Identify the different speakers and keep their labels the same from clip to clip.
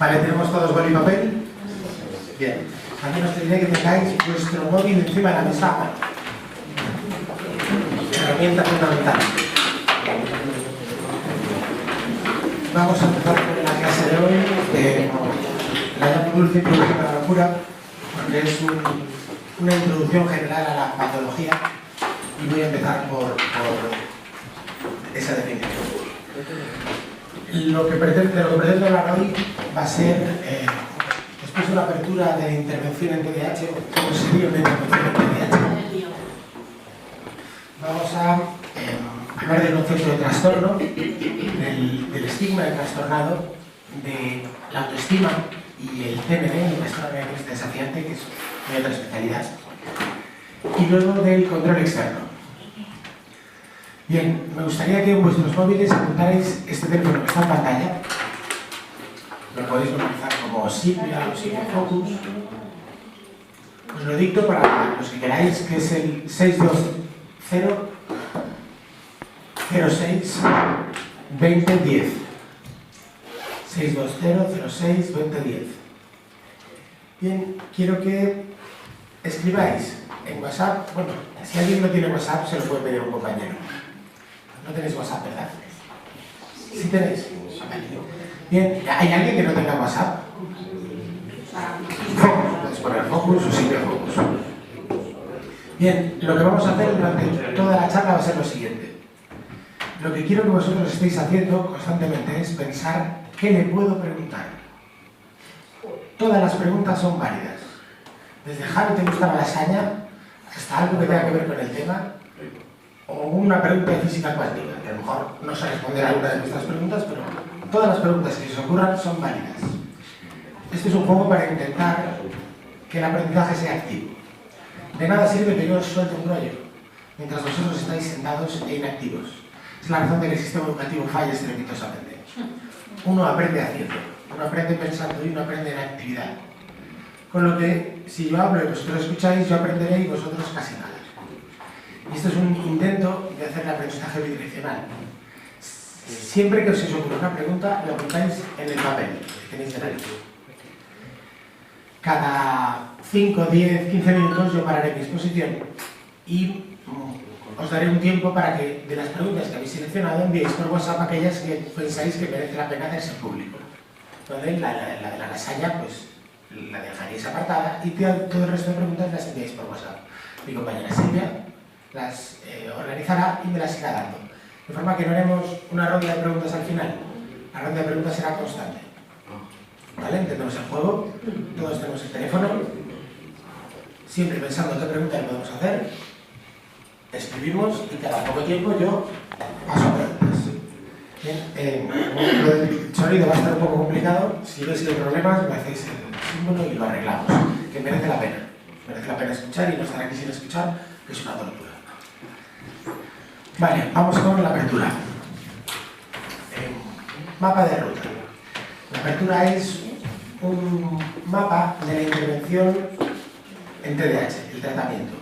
Speaker 1: Vale, ¿tenemos todos boli y papel? Bien. También os pediré que tengáis vuestro móvil encima de la mesa. Herramienta fundamental. Vamos a empezar con la clase de hoy. La llamo Dulce Introducción a la Locura, porque es una introducción general a la patología y voy a empezar por esa definición. Lo que pretendo hablar hoy va a ser, después de una apertura de intervención en TDAH, o sería una intervención en TDAH, vamos a hablar del concepto de trastorno, del estigma del trastornado, de la autoestima y el TMD, el trastorno desafiante, que es mi otra especialidad, y luego del control externo. Bien, me gustaría que en vuestros móviles apuntarais este teléfono que está en pantalla. Lo podéis localizar como Silvia o Silvia Focus. Os lo dicto para los que queráis, que es el 620 06 2010. 620 06 2010. Bien, quiero que escribáis en WhatsApp. Bueno, si alguien no tiene WhatsApp, se lo puede pedir a un compañero. No tenéis WhatsApp, ¿verdad? ¿Sí tenéis? Bien, ¿hay alguien que no tenga WhatsApp? Focus, puedes poner Focus o Silvia Focus. Bien, lo que vamos a hacer durante toda la charla va a ser lo siguiente. Lo que quiero que vosotros estéis haciendo constantemente es pensar qué le puedo preguntar. Todas las preguntas son válidas. Desde Javi, ¿te gusta la lasaña? Hasta algo que tenga que ver con el tema. O una pregunta de física cuántica, que a lo mejor no sé responder a alguna de nuestras preguntas, pero todas las preguntas que se os ocurran son válidas. Este es un juego para intentar que el aprendizaje sea activo. De nada sirve que yo os suelte un rollo, mientras vosotros estáis sentados e inactivos. Es la razón de que el sistema educativo falle estrepitosamente. Uno aprende haciendo, uno aprende pensando y uno aprende en actividad. Con lo que, si yo hablo y vosotros escucháis, yo aprenderé y vosotros casi nada. Y esto es un intento de hacer el aprendizaje bidireccional. Siempre que os ocurra una pregunta, lo apuntáis en el papel que tenéis delante. Cada 5, 10, 15 minutos yo pararé mi exposición y os daré un tiempo para que de las preguntas que habéis seleccionado enviéis por WhatsApp aquellas que pensáis que merece la pena hacerse público. Entonces, la de la lasaña, pues la dejaréis apartada y todo el resto de preguntas las enviáis por WhatsApp. Mi compañera Silvia las organizará y me las irá dando. De forma que no haremos una ronda de preguntas al final. La ronda de preguntas será constante. ¿Vale? Entendemos el juego. Todos tenemos el teléfono. Siempre pensando qué pregunta le podemos hacer. Escribimos y cada poco tiempo yo paso a preguntas. Bien, lo del sonido va a estar un poco complicado. Si veis que hay problemas, me hacéis el símbolo y lo arreglamos. Que merece la pena. Merece la pena escuchar y no estar aquí sin escuchar, que es una tortura. Vale, vamos con la apertura. Mapa de ruta. La apertura es un mapa de la intervención en TDAH, el tratamiento.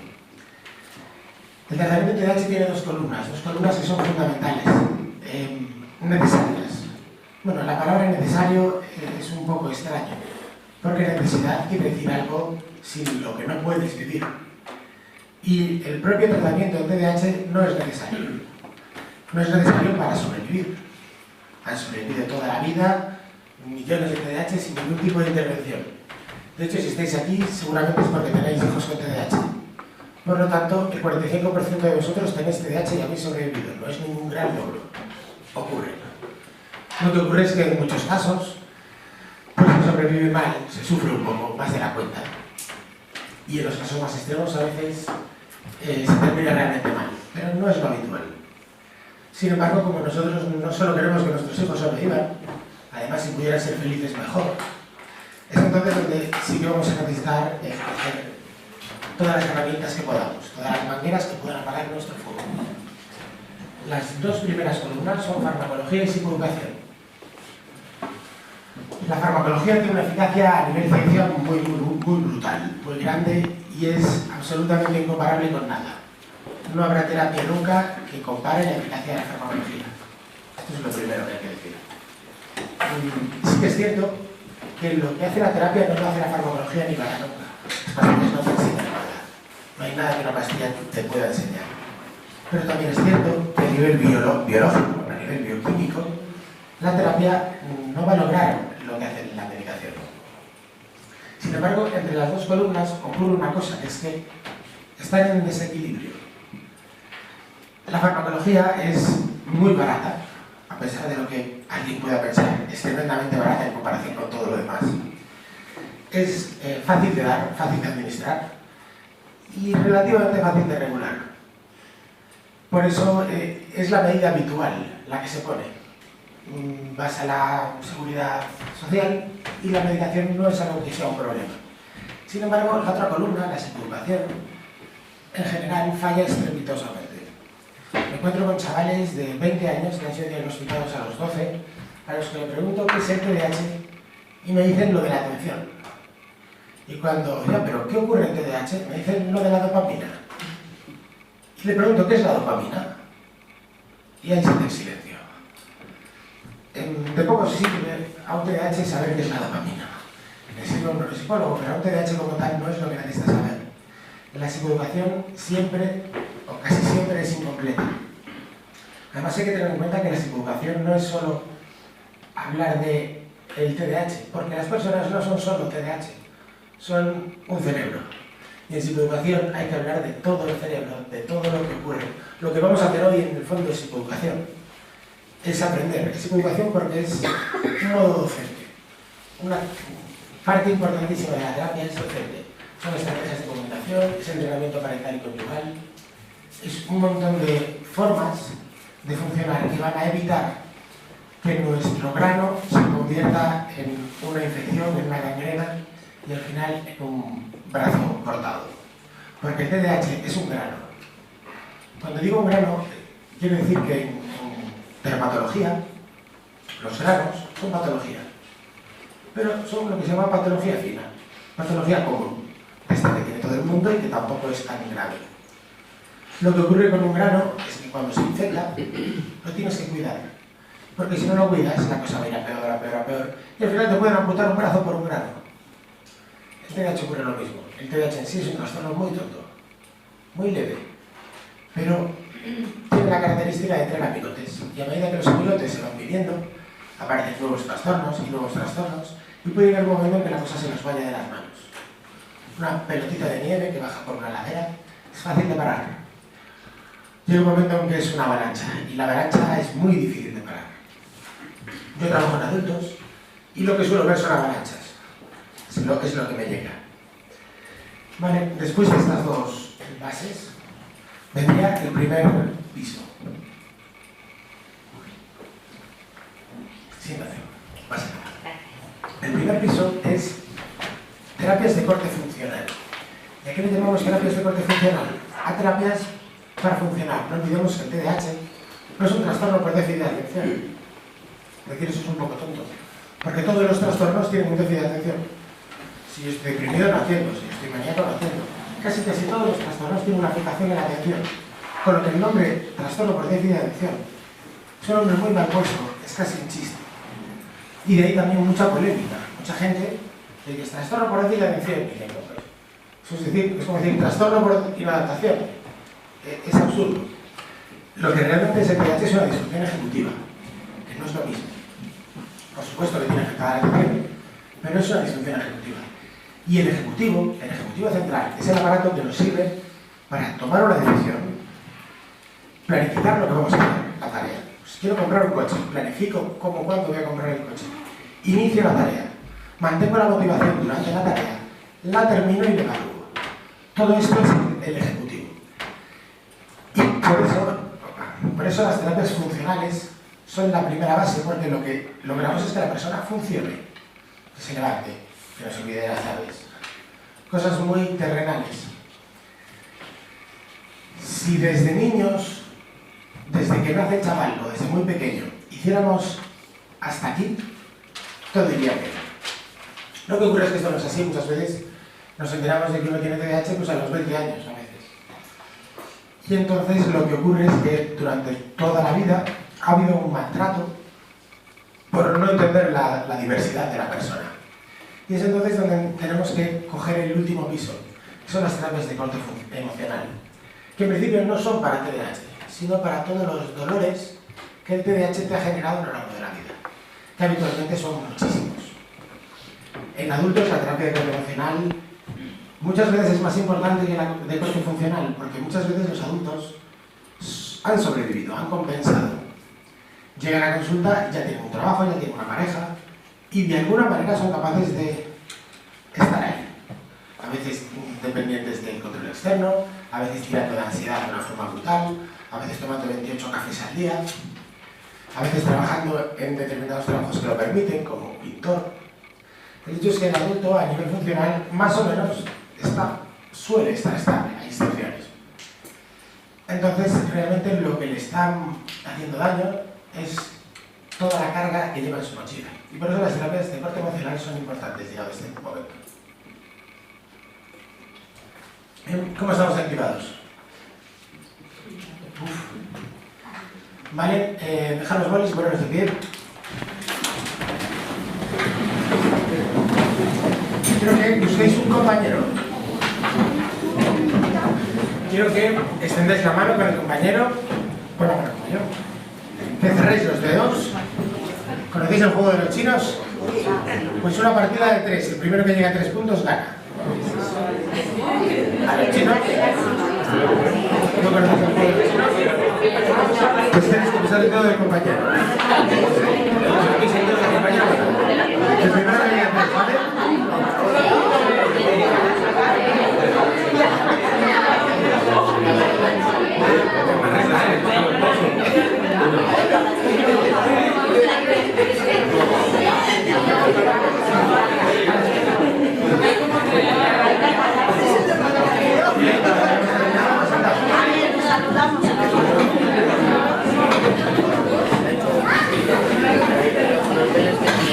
Speaker 1: El tratamiento en TDAH tiene dos columnas que son fundamentales, necesarias. Bueno, la palabra necesario es un poco extraño, porque necesidad quiere decir algo sin lo que no puedes vivir. Y el propio tratamiento del TDAH no es necesario. No es necesario para sobrevivir. Han sobrevivido toda la vida millones de TDAH sin ningún tipo de intervención. De hecho, si estáis aquí, seguramente es porque tenéis hijos con TDAH. Por lo tanto, el 45% de vosotros tenéis TDAH y habéis sobrevivido. No es ningún gran logro. Ocurre. Lo que ocurre es que en muchos casos, pues se sobrevive mal, se sufre un poco más de la cuenta. Y en los casos más extremos a veces se termina realmente mal, pero no es lo habitual. Sin embargo, como nosotros no solo queremos que nuestros hijos sobrevivan, además si pudieran ser felices mejor, es entonces donde sí que vamos a necesitar hacer todas las herramientas que podamos, todas las mangueras que puedan apagar nuestro fuego. Las dos primeras columnas son farmacología y psicoeducación. La farmacología tiene una eficacia a nivel ciencia muy brutal, muy grande y es absolutamente incomparable con nada. No habrá terapia nunca que compare la eficacia de la farmacología. Esto es lo primero que hay que decir. Sí que es cierto que lo que hace la terapia no lo hace la farmacología ni la nunca. Las pastillas no te enseñan nada. No hay nada que una pastilla te pueda enseñar. Pero también es cierto que a nivel biológico, a nivel bioquímico, la terapia no va a lograr lo que hace la medicación. Sin embargo, entre las dos columnas ocurre una cosa, que es que están en desequilibrio. La farmacología es muy barata, a pesar de lo que alguien pueda pensar, es tremendamente barata en comparación con todo lo demás. Es fácil de dar, fácil de administrar y relativamente fácil de regular. Por eso es la medida habitual la que se pone. Vas a la seguridad social y la medicación no es algo que sea un problema. Sin embargo, la otra columna, la psicoeducación, en general falla estrepitosamente. Me encuentro con chavales de 20 años que han sido diagnosticados a los 12, a los que le pregunto qué es el TDAH y me dicen lo de la atención. Y cuando, ya, pero ¿qué ocurre en TDAH? Me dicen lo de la dopamina. Y le pregunto, ¿qué es la dopamina? Y ahí se hace el silencio. De poco sirve a un TDAH saber qué es la dopamina. Le sirve a un neuropsicólogo, pero a un TDAH como tal no es lo que necesita saber. La psicoeducación siempre, o casi siempre, es incompleta. Además hay que tener en cuenta que la psicoeducación no es solo hablar de el TDAH, porque las personas no son solo TDAH, son un cerebro. Y en psicoeducación hay que hablar de todo el cerebro, de todo lo que ocurre. Lo que vamos a hacer hoy en el fondo es psicoeducación. Es aprender. Es psicoeducación porque es un modo docente. Una parte importantísima de la terapia es docente. Son estrategias de comunicación, es entrenamiento parental y conyugal, es un montón de formas de funcionar que van a evitar que nuestro grano se convierta en una infección, en una gangrena y al final en un brazo cortado. Porque el TDAH es un grano. Cuando digo un grano, quiero decir que en dermatología, los granos son patología, pero son lo que se llama patología fina, patología común, esta que tiene todo el mundo y que tampoco es tan grave. Lo que ocurre con un grano es que cuando se infecta, lo tienes que cuidar, porque si no lo cuidas, la cosa va a ir a peor, a peor, a peor, y al final te pueden amputar un brazo por un grano. El TDAH ocurre lo mismo. El TDAH en sí es un trastorno muy tonto, muy leve, pero tiene la característica de entrar a pilotes, y a medida que los pilotes se van pidiendo, aparecen nuevos trastornos y nuevos trastornos, y puede llegar un momento en que la cosa se nos vaya de las manos. Una pelotita de nieve que baja por una ladera es fácil de parar. Llega un momento en que es una avalancha, y la avalancha es muy difícil de parar. Yo trabajo en adultos, y lo que suelo ver son avalanchas. Es lo que me llega. Vale, después de estas dos bases, vendría el primer piso. Siéntate, pasa. El primer piso es terapias de corte funcional. ¿Y a qué le llamamos terapias de corte funcional? A terapias para funcionar. No olvidemos que el TDAH no es un trastorno por déficit de atención. Es decir, eso es un poco tonto. Porque todos los trastornos tienen un déficit de atención. Si yo estoy deprimido, no atiendo. Si estoy maníaco, no atiendo. Casi todos los trastornos tienen una fijación en la atención. Con lo que el nombre trastorno por déficit de atención es un nombre muy mal puesto, es casi un chiste. Y de ahí también mucha polémica. Mucha gente que dice trastorno por déficit de atención. Y dice, no, pues, eso es decir, es como decir trastorno por inadaptación. Es absurdo. Lo que realmente es el TDAH es una disfunción ejecutiva, que no es lo mismo. Por supuesto que tiene afectada la atención, pero es una disfunción ejecutiva. Y el ejecutivo central, es el aparato que nos sirve para tomar una decisión, planificar lo que vamos a hacer, la tarea. Pues quiero comprar un coche, planifico cómo, cuándo voy a comprar el coche. Inicio la tarea, mantengo la motivación durante la tarea, la termino y la evalúo. Todo esto es el ejecutivo. Y por eso las terapias funcionales son la primera base, porque lo que logramos es que la persona funcione, que se levante, que no se olvide de las llaves. Cosas muy terrenales. Si desde niños, desde que nace el chaval o desde muy pequeño, hiciéramos hasta aquí, todo iría bien. Lo que ocurre es que esto no es así. Muchas veces nos enteramos de que uno tiene TDAH pues a los 20 años a veces. Y entonces lo que ocurre es que durante toda la vida ha habido un maltrato por no entender la diversidad de la persona. Y es entonces donde tenemos que coger el último piso, que son las terapias de corte emocional, que en principio no son para TDAH, sino para todos los dolores que el TDAH te ha generado a lo largo de la vida, que habitualmente son muchísimos. En adultos la terapia de corte emocional muchas veces es más importante que la de corte funcional, porque muchas veces los adultos han sobrevivido, han compensado. Llegan a consulta, ya tienen un trabajo, ya tienen una pareja, y de alguna manera son capaces de estar ahí. A veces dependientes del control externo, a veces tirando de ansiedad de una forma brutal, a veces tomando 28 cafés al día, a veces trabajando en determinados trabajos que lo permiten, como pintor. El hecho es que el adulto a nivel funcional más o menos suele estar estable, hay excepciones. Entonces realmente lo que le están haciendo daño es toda la carga que lleva en su mochila. Y por eso las terapias de corte emocional son importantes, llegado a este momento. ¿Cómo estamos activados? Vale, dejad los bolis y poneros de pie. Quiero que busquéis un compañero. Quiero que extendéis la mano con el compañero, con la mano como yo. Que cerréis los dedos. ¿Conocéis el juego de los chinos? Pues una partida de 3. El primero que llegue a 3 puntos gana. ¿A los chinos? ¿No conocéis el juego de los chinos? Pues tenéis que pisar el dedo del compañero. El primero que llegue a 3, ¿vale?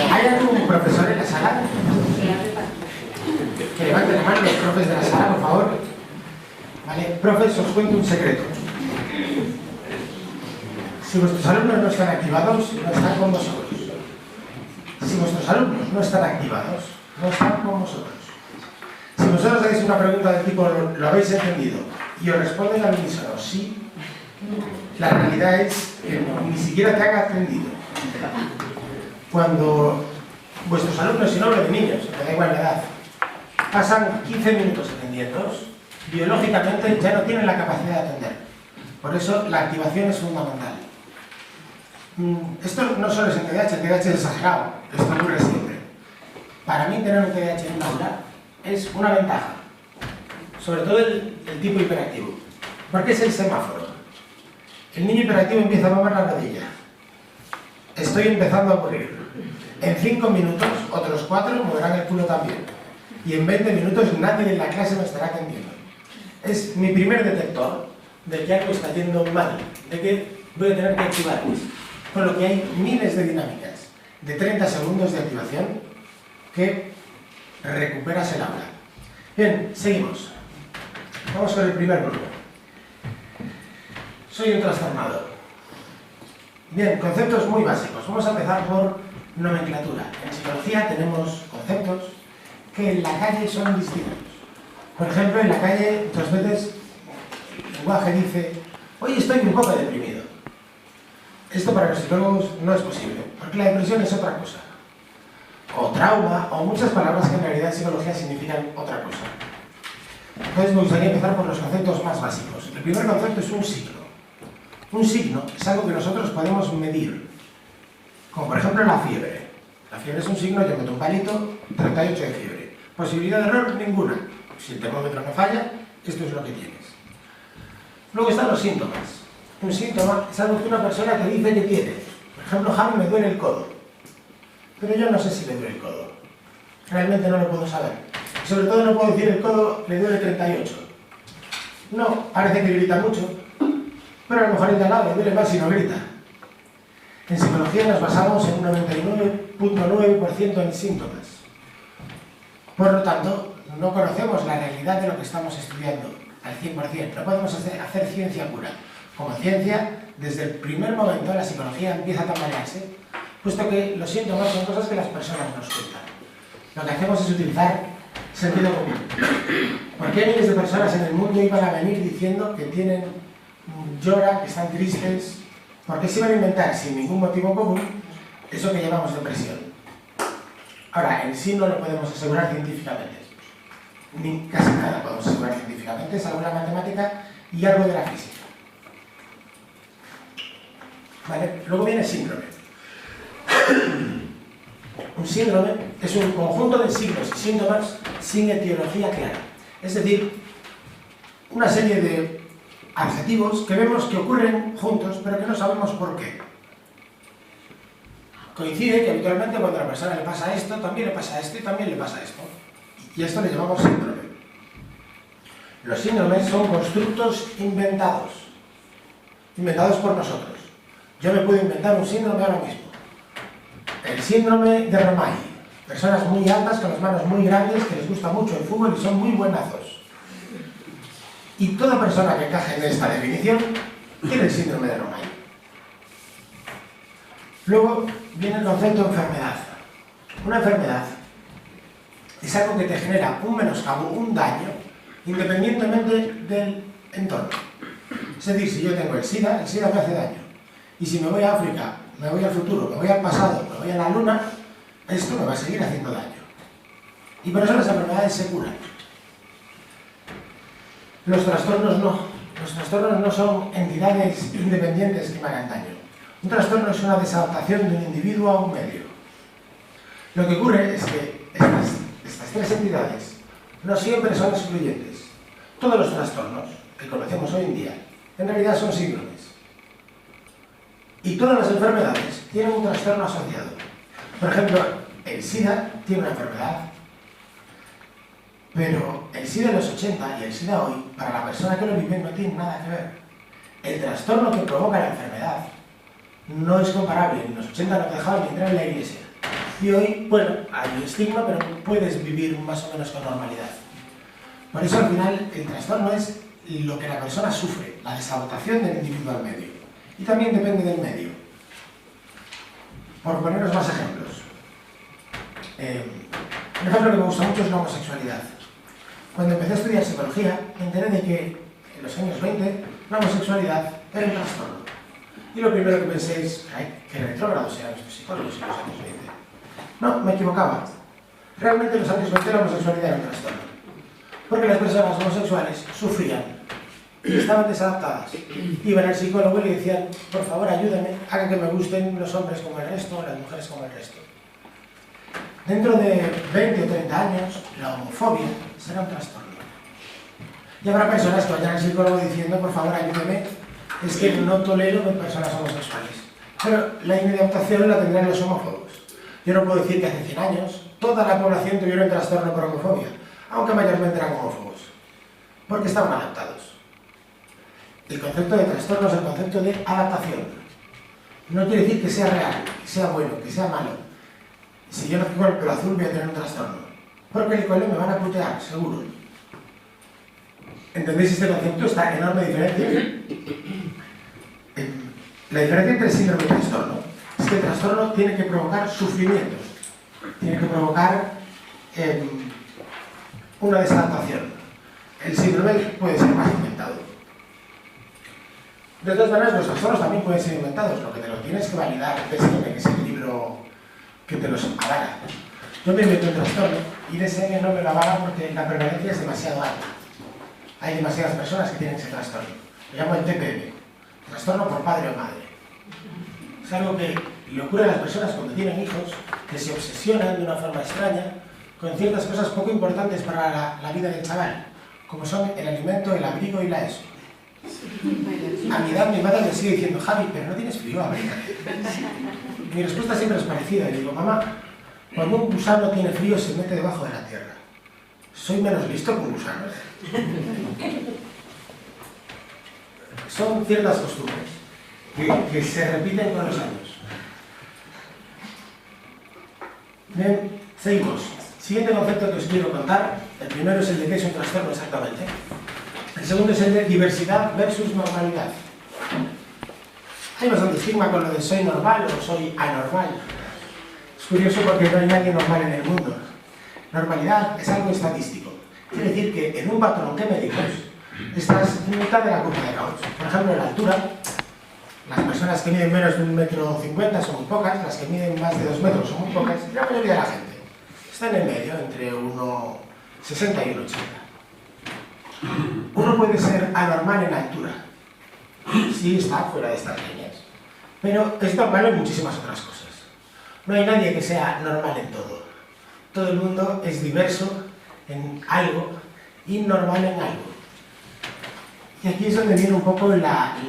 Speaker 1: ¿Hay algún profesor en la sala? Que levanten la mano los profes de la sala, por favor. Vale, profes, os cuento un secreto. Si vuestros alumnos no están activados, no están con vosotros. Si vuestros alumnos no están activados, no están con vosotros. Si vosotros hacéis una pregunta del tipo ¿lo habéis entendido? Y os responden al unísono sí, la realidad es que ni siquiera te han atendido. Cuando vuestros alumnos, y no hablo de niños, me da igual la edad, pasan 15 minutos atendiéndoos, biológicamente ya no tienen la capacidad de atender. Por eso la activación es fundamental. Esto no solo es en TDAH, el TDAH es exagerado, esto ocurre siempre. Para mí tener un TDAH en un aula es una ventaja, sobre todo el tipo hiperactivo, porque es el semáforo. El niño hiperactivo empieza a mover la rodilla. Estoy empezando a ocurrir. En 5 minutos, otros 4 moverán el culo también. Y en 20 minutos nadie en la clase me estará atendiendo. Es mi primer detector de que algo está yendo mal, de que voy a tener que activarlos. Con lo que hay miles de dinámicas de 30 segundos de activación que recuperas el aula. Bien, seguimos. Vamos con el primer grupo. Soy un trastornado. Bien, conceptos muy básicos. Vamos a empezar por nomenclatura. En psicología tenemos conceptos que en la calle son distintos. Por ejemplo, en la calle muchas veces el lenguaje dice hoy estoy un poco deprimido. Esto para los psicólogos no es posible, porque la depresión es otra cosa. O trauma, o muchas palabras que en realidad en psicología significan otra cosa. Entonces me gustaría empezar por los conceptos más básicos. El primer concepto es un signo. Un signo es algo que nosotros podemos medir, como por ejemplo la fiebre. La fiebre es un signo, yo meto un palito, 38 de fiebre. Posibilidad de error, ninguna. Si el termómetro no falla, esto es lo que tienes. Luego están los síntomas. Un síntoma es algo que una persona te dice que tiene. Por ejemplo, Javi, me duele el codo. Pero yo no sé si le duele el codo. Realmente no lo puedo saber. Y sobre todo no puedo decir el codo le duele 38. No, parece que grita mucho. Pero a lo mejor el de al lado le duele más si no grita. En psicología nos basamos en un 99.9% en síntomas. Por lo tanto, no conocemos la realidad de lo que estamos estudiando al 100%. No podemos hacer ciencia pura. Como ciencia, desde el primer momento la psicología empieza a tambalearse, puesto que los síntomas son cosas que las personas nos cuentan. Lo que hacemos es utilizar sentido común. ¿Por qué miles de personas en el mundo iban a venir diciendo que lloran, que están tristes? ¿Por qué se iban a inventar sin ningún motivo común eso que llamamos depresión? Ahora, en sí no lo podemos asegurar científicamente. Ni casi nada podemos asegurar científicamente, salvo la matemática y algo de la física. ¿Vale? Luego viene síndrome. Un síndrome es un conjunto de signos y síntomas sin etiología clara. Es decir, una serie de adjetivos que vemos que ocurren juntos, pero que no sabemos por qué. Coincide que habitualmente cuando a la persona le pasa esto, también le pasa esto y también le pasa esto. Y esto le llamamos síndrome. Los síndromes son constructos inventados por nosotros. Yo me puedo inventar un síndrome ahora mismo. El síndrome de Romay. Personas muy altas, con las manos muy grandes, que les gusta mucho el fútbol y son muy buenazos. Y toda persona que encaje en esta definición tiene el síndrome de Romay. Luego viene el concepto de enfermedad. Una enfermedad es algo que te genera un menoscabo, un daño, independientemente del entorno. Es decir, si yo tengo el SIDA me hace daño. Y si me voy a África, me voy al futuro, me voy al pasado, me voy a la luna, esto me va a seguir haciendo daño. Y por eso las enfermedades se curan. Los trastornos no. Los trastornos no son entidades independientes que me hagan daño. Un trastorno es una desadaptación de un individuo a un medio. Lo que ocurre es que estas tres entidades no siempre son excluyentes. Todos los trastornos que conocemos hoy en día en realidad son síndromes. Y todas las enfermedades tienen un trastorno asociado. Por ejemplo, el SIDA tiene una enfermedad, pero el SIDA de los 80 y el SIDA hoy, para la persona que lo vive, no tiene nada que ver. El trastorno que provoca la enfermedad no es comparable. En los 80 no te dejaban ni entrar en la iglesia. Y hoy, bueno, hay un estigma, pero puedes vivir más o menos con normalidad. Por eso, al final, el trastorno es lo que la persona sufre, la desadaptación del individuo al medio. Y también depende del medio. Por poneros más ejemplos. Un ejemplo que me gusta mucho es la homosexualidad. Cuando empecé a estudiar psicología, me enteré de que en los años 20 la homosexualidad era un trastorno. Y lo primero que pensé es, ay, qué retrógrados eran estos psicólogos en los años 20. No, me equivocaba. Realmente en los años 20 la homosexualidad era un trastorno. Porque las personas homosexuales sufrían y estaban desadaptadas. Iban al psicólogo y le decían, por favor, ayúdame, haga que me gusten los hombres como el resto, las mujeres como el resto. Dentro de 20 o 30 años, la homofobia será un trastorno. Y habrá personas que vayan al psicólogo diciendo, por favor, ayúdeme, es que no tolero ver personas homosexuales. Pero la inadaptación la tendrán los homófobos. Yo no puedo decir que hace 100 años toda la población tuviera un trastorno por homofobia, aunque mayormente eran homófobos, porque estaban adaptados. El concepto de trastorno es el concepto de adaptación. No quiere decir que sea real, que sea bueno, que sea malo. Si yo nací con el pelo azul voy a tener un trastorno, porque en el cole me van a putear, seguro. ¿Entendéis este concepto? Esta enorme diferencia. La diferencia entre síndrome y trastorno es que el trastorno tiene que provocar sufrimientos, tiene que provocar una desadaptación. El síndrome puede ser más inventado. De todas maneras, los trastornos también pueden ser inventados, lo que te lo tienes que validar, DSM, que es el libro que te los avala. Yo me invento un trastorno y DSM no me lo avala porque la prevalencia es demasiado alta. Hay demasiadas personas que tienen ese trastorno. Lo llamo el TPM, trastorno por padre o madre. Es algo que le ocurre a las personas cuando tienen hijos, que se obsesionan de una forma extraña con ciertas cosas poco importantes para la vida del chaval, como son el alimento, el abrigo y la ESO. A mi edad mi madre me sigue diciendo, Javi, pero no tienes frío, abrígate. Mi respuesta siempre es parecida. Le digo, mamá, cuando un gusano tiene frío se mete debajo de la tierra. Soy menos listo que un gusano. Son ciertas costumbres que se repiten con los años. Bien, seguimos. Siguiente concepto que os quiero contar. El primero es el de qué es un trastorno exactamente. El segundo es el de diversidad versus normalidad. Hay bastante estigma con lo de soy normal o soy anormal. Es curioso porque no hay nadie normal en el mundo. Normalidad es algo estadístico. Quiere decir que en un patrón que medimos estás en mitad de la curva de Gauss. Por ejemplo, en la altura, las personas que miden menos de 1,50 m son muy pocas, las que miden más de 2 metros son muy pocas, y la mayoría de la gente está en el medio, entre 1,60 y 1,80. Uno puede ser anormal en altura, si está fuera de estas líneas, pero es normal en muchísimas otras cosas. No hay nadie que sea normal en todo. Todo el mundo es diverso en algo y normal en algo. Y aquí es donde viene un poco el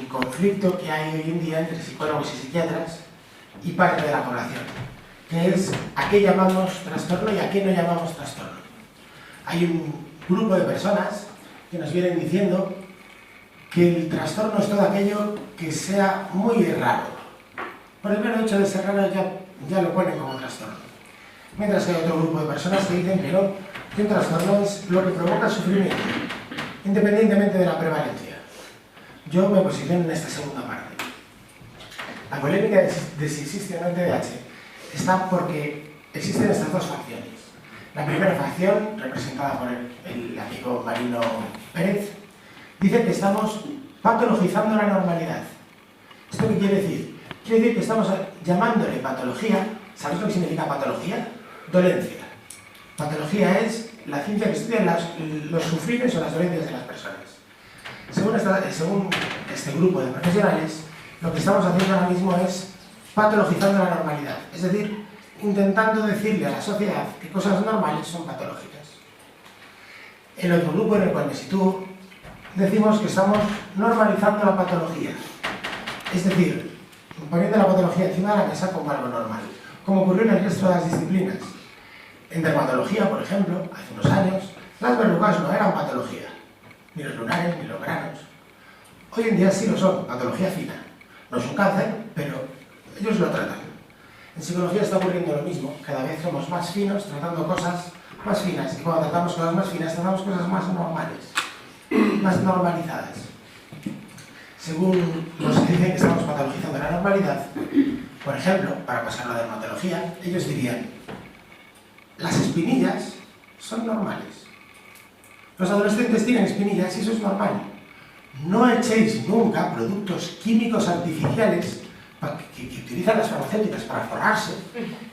Speaker 1: conflicto que hay hoy en día entre psicólogos y psiquiatras y parte de la población, que es a qué llamamos trastorno y a qué no llamamos trastorno. Hay un grupo de personas que nos vienen diciendo que el trastorno es todo aquello que sea muy raro. Por el mero hecho de ser raro ya lo ponen como trastorno. Mientras que hay otro grupo de personas que dicen que no, que un trastorno es lo que provoca sufrimiento, independientemente de la prevalencia. Yo me posiciono en esta segunda parte. La polémica de si existe o no el TDAH está porque existen estas dos facciones. La primera facción, representada por el amigo Marino Pérez, dice que estamos patologizando la normalidad. ¿Esto qué quiere decir? Quiere decir que estamos llamándole patología. ¿Sabéis lo que significa patología? Dolencia. Patología es la ciencia que estudia los sufrires o las dolencias de las personas. Según este grupo de profesionales, lo que estamos haciendo ahora mismo es patologizando la normalidad. Es decir, intentando decirle a la sociedad que cosas normales son patológicas. El otro grupo en el cual me sitúo, decimos que estamos normalizando la patología. Es decir, poniendo la patología encima de la mesa como algo normal, como ocurrió en el resto de las disciplinas. En dermatología, por ejemplo, hace unos años, las verrugas no eran patología, ni los lunares, ni los granos. Hoy en día sí lo son, patología fina. No es un cáncer, pero ellos lo tratan. En psicología está ocurriendo lo mismo, cada vez somos más finos, tratando cosas más finas, y cuando tratamos cosas más finas, tratamos cosas más normales, más normalizadas. Según los que dicen que estamos patologizando la normalidad, por ejemplo, para pasar a la dermatología, ellos dirían: las espinillas son normales. Los adolescentes tienen espinillas y eso es normal. No echéis nunca productos químicos artificiales que utilizan las farmacéuticas para forrarse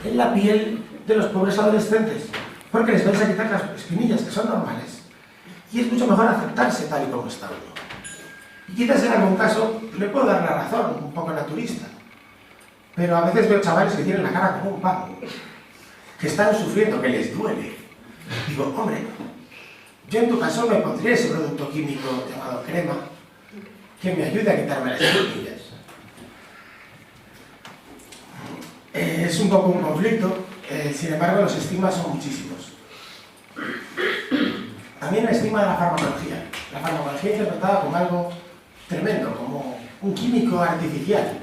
Speaker 1: en la piel de los pobres adolescentes, porque les vais a quitar las espinillas, que son normales. Y es mucho mejor aceptarse tal y como está uno. Y quizás en algún caso le puedo dar la razón, un poco naturista, pero a veces veo chavales que tienen la cara como un pavo, que están sufriendo, que les duele. Digo, hombre, yo en tu caso me pondría ese producto químico llamado crema que me ayude a quitarme las espinillas. Es un poco un conflicto, sin embargo los estigmas son muchísimos. También el estigma de la farmacología. La farmacología interpretada como algo tremendo, como un químico artificial.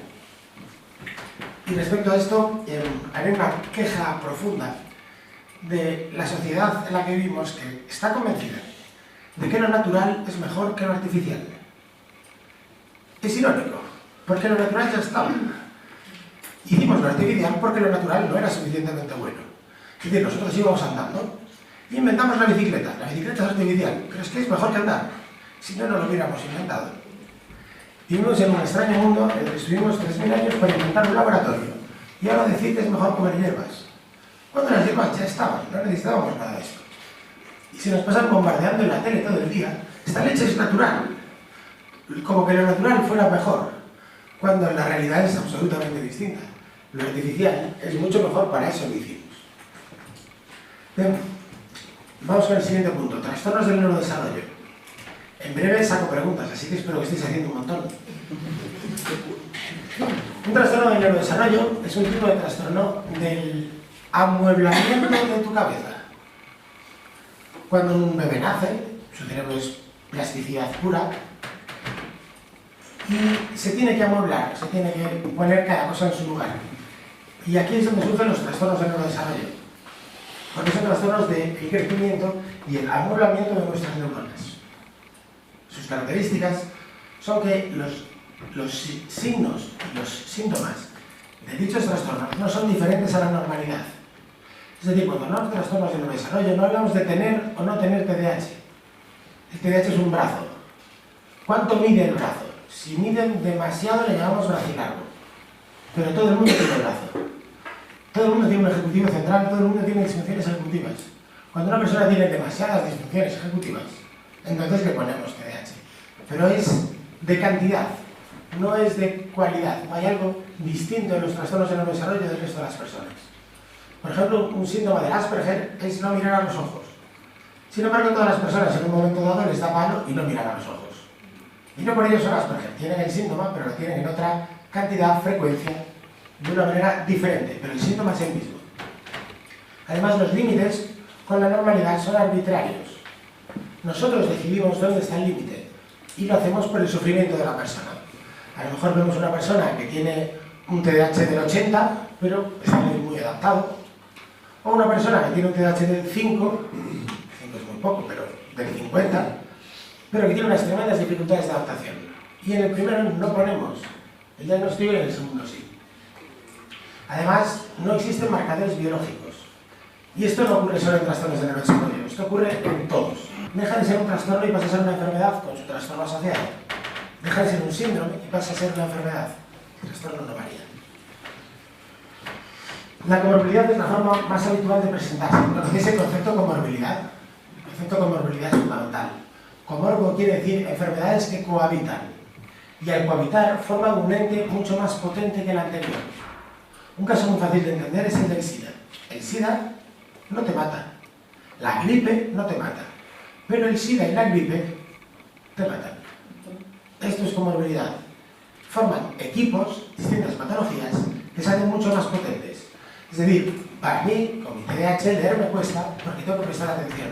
Speaker 1: Y respecto a esto, haré una queja profunda de la sociedad en la que vivimos, que está convencida de que lo natural es mejor que lo artificial. Es irónico, porque lo natural ya estaba. Hicimos lo artificial porque lo natural no era suficientemente bueno. Es decir, nosotros íbamos andando y inventamos la bicicleta. La bicicleta es artificial, pero es que es mejor que andar. Si no, no lo hubiéramos inventado. Vivimos en un extraño mundo en el que estuvimos 3000 años para inventar un laboratorio. Y ahora decir que es mejor comer hierbas. Cuando las hierbas ya estaban, no necesitábamos nada de esto. Y se nos pasan bombardeando en la tele todo el día. Esta leche es natural. Como que lo natural fuera mejor, cuando la realidad es absolutamente distinta. Lo artificial es mucho mejor, para eso lo hicimos. Bien, vamos con el siguiente punto, trastornos del neurodesarrollo. En breve saco preguntas, así que espero que estéis haciendo un montón. Un trastorno del neurodesarrollo es un tipo de trastorno del amueblamiento de tu cabeza. Cuando un bebé nace, su cerebro es plasticidad pura, y se tiene que amueblar, se tiene que poner cada cosa en su lugar. Y aquí es donde surgen los trastornos del neurodesarrollo, porque son trastornos del crecimiento y el amueblamiento de nuestras neuronas. Sus características son que los signos y los síntomas de dichos trastornos no son diferentes a la normalidad. Es decir, cuando hablamos de trastornos del neurodesarrollo, no hablamos de tener o no tener TDAH. El TDAH es un brazo. ¿Cuánto mide el brazo? Si miden demasiado le llamamos bracilargo. Pero todo el mundo tiene brazo. Todo el mundo tiene un ejecutivo central, todo el mundo tiene disfunciones ejecutivas. Cuando una persona tiene demasiadas disfunciones ejecutivas, entonces le ponemos TDAH. Pero es de cantidad, no es de cualidad. No hay algo distinto en los trastornos del neurodesarrollo del resto de las personas. Por ejemplo, un síntoma del Asperger es no mirar a los ojos. Sin embargo, todas las personas en un momento dado les da palo y no miran a los ojos. Y no por ello son Asperger, tienen el síntoma, pero lo tienen en otra cantidad, frecuencia, de una manera diferente, pero el síntoma es el mismo. Además, los límites con la normalidad son arbitrarios. Nosotros decidimos dónde está el límite y lo hacemos por el sufrimiento de la persona. A lo mejor vemos una persona que tiene un TDAH del 80, pero está muy adaptado. O una persona que tiene un TDAH del 5 es muy poco, pero del 50, pero que tiene unas tremendas dificultades de adaptación. Y en el primero no ponemos el diagnóstico y en el segundo sí. Además, no existen marcadores biológicos. Y esto no ocurre solo en trastornos del neurodesarrollo, esto ocurre en todos. Deja de ser un trastorno y pasa a ser una enfermedad con su trastorno asociado. Deja de ser un síndrome y pasa a ser una enfermedad. El trastorno no varía. La comorbilidad es la forma más habitual de presentarse. ¿Conocéis el concepto comorbilidad? El concepto comorbilidad es fundamental. Comorbo quiere decir enfermedades que cohabitan. Y al cohabitar forman un ente mucho más potente que el anterior. Un caso muy fácil de entender es el del SIDA. El SIDA no te mata. La gripe no te mata. Pero el SIDA y la gripe te matan. Esto es comorbilidad. Forman equipos, distintas patologías, que se hacen mucho más potentes. Es decir, para mí, con mi TDAH, leer me cuesta porque tengo que prestar atención.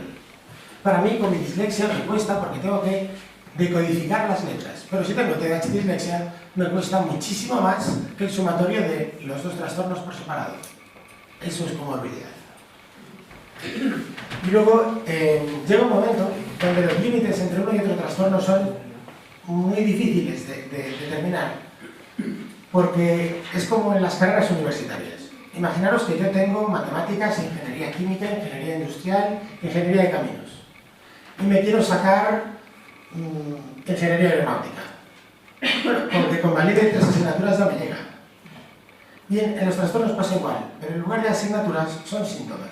Speaker 1: Para mí, con mi dislexia me cuesta porque tengo que decodificar las letras. Pero si tengo TDAH y dislexia, me cuesta muchísimo más que el sumatorio de los dos trastornos por separado. Eso es comorbilidad. Y luego, llega un momento donde los límites entre uno y otro trastorno son muy difíciles de determinar. Porque es como en las carreras universitarias. Imaginaros que yo tengo matemáticas, ingeniería química, ingeniería industrial, ingeniería de caminos. Y me quiero sacar ingeniería aeronáutica. Bueno, porque convalide 3 asignaturas no me llega. Bien, en los trastornos pasa igual, pero en lugar de asignaturas son síntomas.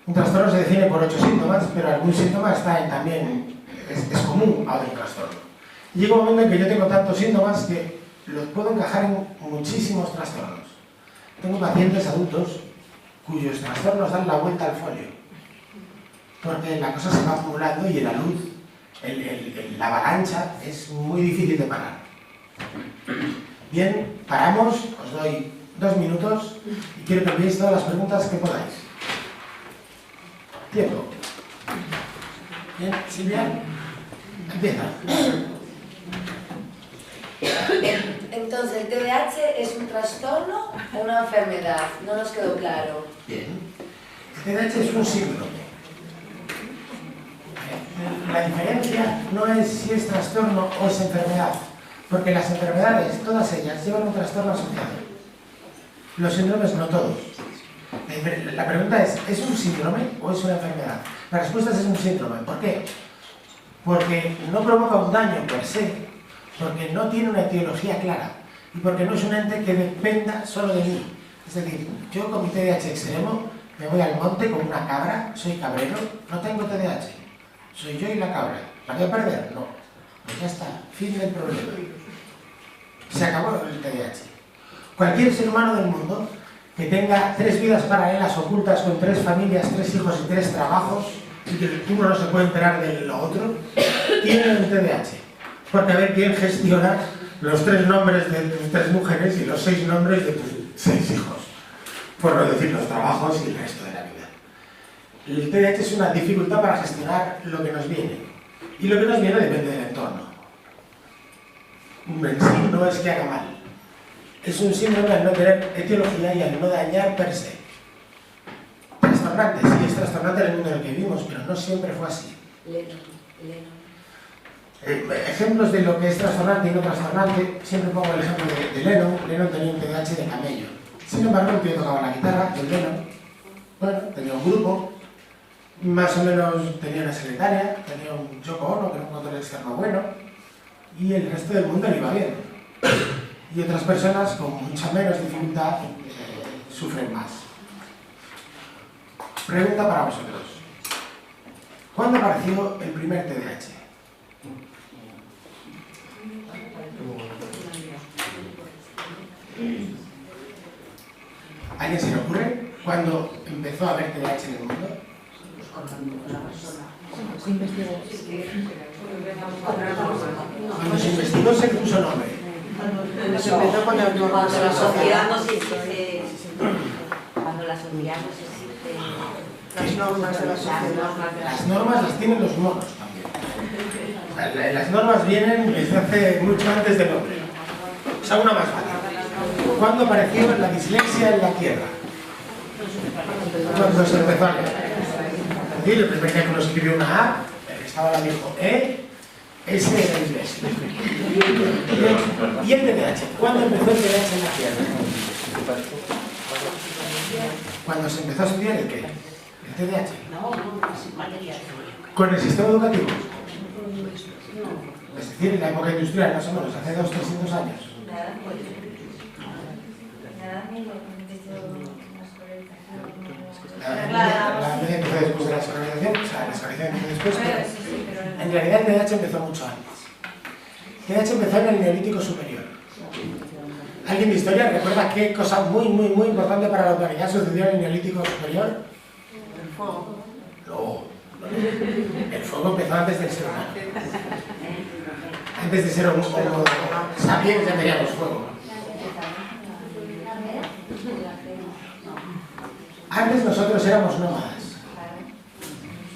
Speaker 1: Un trastorno se define por 8 síntomas, pero algún síntoma está también es común a otro trastorno. Y llega un momento en que yo tengo tantos síntomas que los puedo encajar en muchísimos trastornos. Tengo pacientes adultos cuyos trastornos dan la vuelta al folio, porque la cosa se va acumulando y en la luz, la avalancha es muy difícil de parar. Bien, paramos, os doy 2 minutos y quiero que enviéis todas las preguntas que podáis. Tiempo. Bien, Silvia, empieza.
Speaker 2: Entonces, ¿el TDAH es un trastorno o una enfermedad? No nos quedó claro.
Speaker 1: Bien. El TDAH es un síndrome. La diferencia no es si es trastorno o es enfermedad, porque las enfermedades, todas ellas, llevan un trastorno asociado. Los síndromes no todos. La pregunta es un síndrome o es una enfermedad? La respuesta es un síndrome. ¿Por qué? Porque no provoca un daño per se, porque no tiene una etiología clara y porque no es un ente que dependa solo de mí. Es decir, yo con mi TDAH extremo me voy al monte con una cabra, soy cabrero, no tengo TDAH. Soy yo y la cabra. ¿La voy a perder? No. Pues ya está, fin del problema. Se acabó el TDAH. Cualquier ser humano del mundo que tenga 3 vidas paralelas ocultas con 3 familias, 3 hijos y 3 trabajos, y que uno no se puede enterar del otro, tiene un TDAH. Porque a ver quién gestiona los 3 nombres de tus 3 mujeres y los 6 nombres de tus 6 hijos. Por no decir los trabajos y el resto de la vida. El TDAH es una dificultad para gestionar lo que nos viene. Y lo que nos viene depende del entorno. En sí no es que haga mal. Es un síndrome al no tener etiología y al no dañar per se. Trastornante, sí, es trastornante en el mundo en el que vivimos, pero no siempre fue así. Ejemplos de lo que es trastornante y no trastornante, siempre pongo el ejemplo de Lennon. Lennon tenía un TDAH de camello. Sin embargo, el tío tocaba la guitarra, el Lennon, bueno, tenía un grupo, más o menos tenía una secretaria, tenía un Yoko Ono, que era un control externo bueno, y el resto del mundo le iba bien. Y otras personas con mucha menos dificultad sufren más. Pregunta para vosotros. ¿Cuándo apareció el primer TDAH? ¿A alguien se le ocurre cuándo empezó a haber TDAH en el mundo? Cuando se investigó se le puso nombre.
Speaker 3: Cuando se empezó con el
Speaker 2: Cuando la sociedad nos exige, cuando la sociedad nos exige
Speaker 3: las normas de la sociedad.
Speaker 1: Las normas las tienen los monos también. Las normas vienen desde hace mucho antes del hombre. O sea, una más fácil. ¿Cuándo apareció la dislexia en la Tierra? Cuando se empezó a leer. Es decir, el primer día que uno escribió una A, el que estaba la dijo ese era el inglés. ¿Y el TDAH? ¿Cuándo empezó el TDAH en la Tierra? Cuando se empezó a estudiar el qué? El TDAH. Con el sistema educativo. Es decir, en la época industrial, más o menos, hace 200-300 años. La media empezó después de la escolarización, o sea, la escolarización empezó después, pero en realidad el TDAH empezó mucho antes. El TDAH empezó en el Neolítico Superior. ¿Alguien de historia recuerda qué cosa muy importante para la humanidad sucedió en el Neolítico Superior?
Speaker 3: El fuego.
Speaker 1: No. El fuego empezó antes del ser humano. Antes de ser homo sapiens ya teníamos fuego. Antes nosotros éramos nómadas.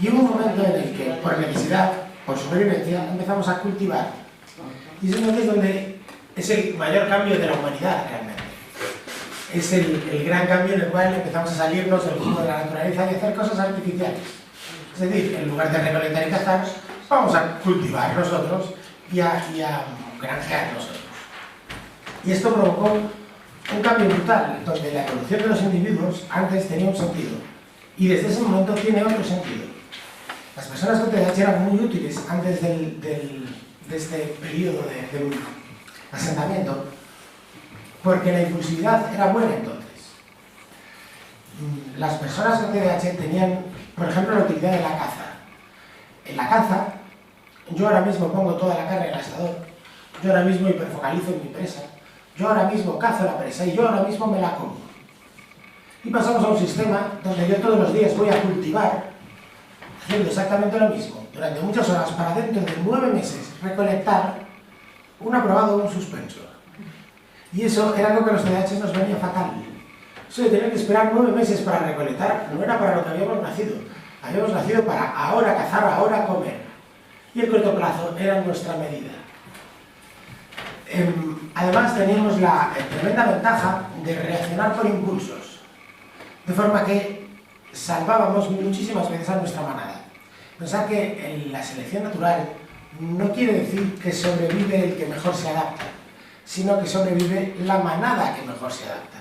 Speaker 1: Y hubo un momento en el que, por necesidad, por supervivencia, empezamos a cultivar. Y es entonces donde es el mayor cambio de la humanidad realmente. Es el gran cambio en el cual empezamos a salirnos del mundo de la naturaleza y hacer cosas artificiales. Es decir, en lugar de recolectar y cazar, vamos a cultivar nosotros y a granjear nosotros. Y esto provocó un cambio brutal, donde la evolución de los individuos antes tenía un sentido y desde ese momento tiene otro sentido. Las personas con TDAH eran muy útiles antes de este periodo de asentamiento, porque la impulsividad era buena entonces. Las personas con TDAH tenían, por ejemplo, la utilidad de la caza. En la caza, yo ahora mismo pongo toda la carne en el asador, yo ahora mismo hiperfocalizo en mi presa, yo ahora mismo cazo la presa y yo ahora mismo me la como. Y pasamos a un sistema donde yo todos los días voy a cultivar, haciendo exactamente lo mismo, durante muchas horas, para dentro de 9 meses recolectar un aprobado o un suspenso. Y eso era algo que a los TDAH nos venía fatal. Eso de tener que esperar 9 meses para recolectar no era para lo que habíamos nacido. Habíamos nacido para ahora cazar, ahora comer. Y el corto plazo era nuestra medida. Además teníamos la tremenda ventaja de reaccionar por impulsos, de forma que salvábamos muchísimas veces a nuestra manada. Pensar que en la selección natural no quiere decir que sobrevive el que mejor se adapta, sino que sobrevive la manada que mejor se adapta.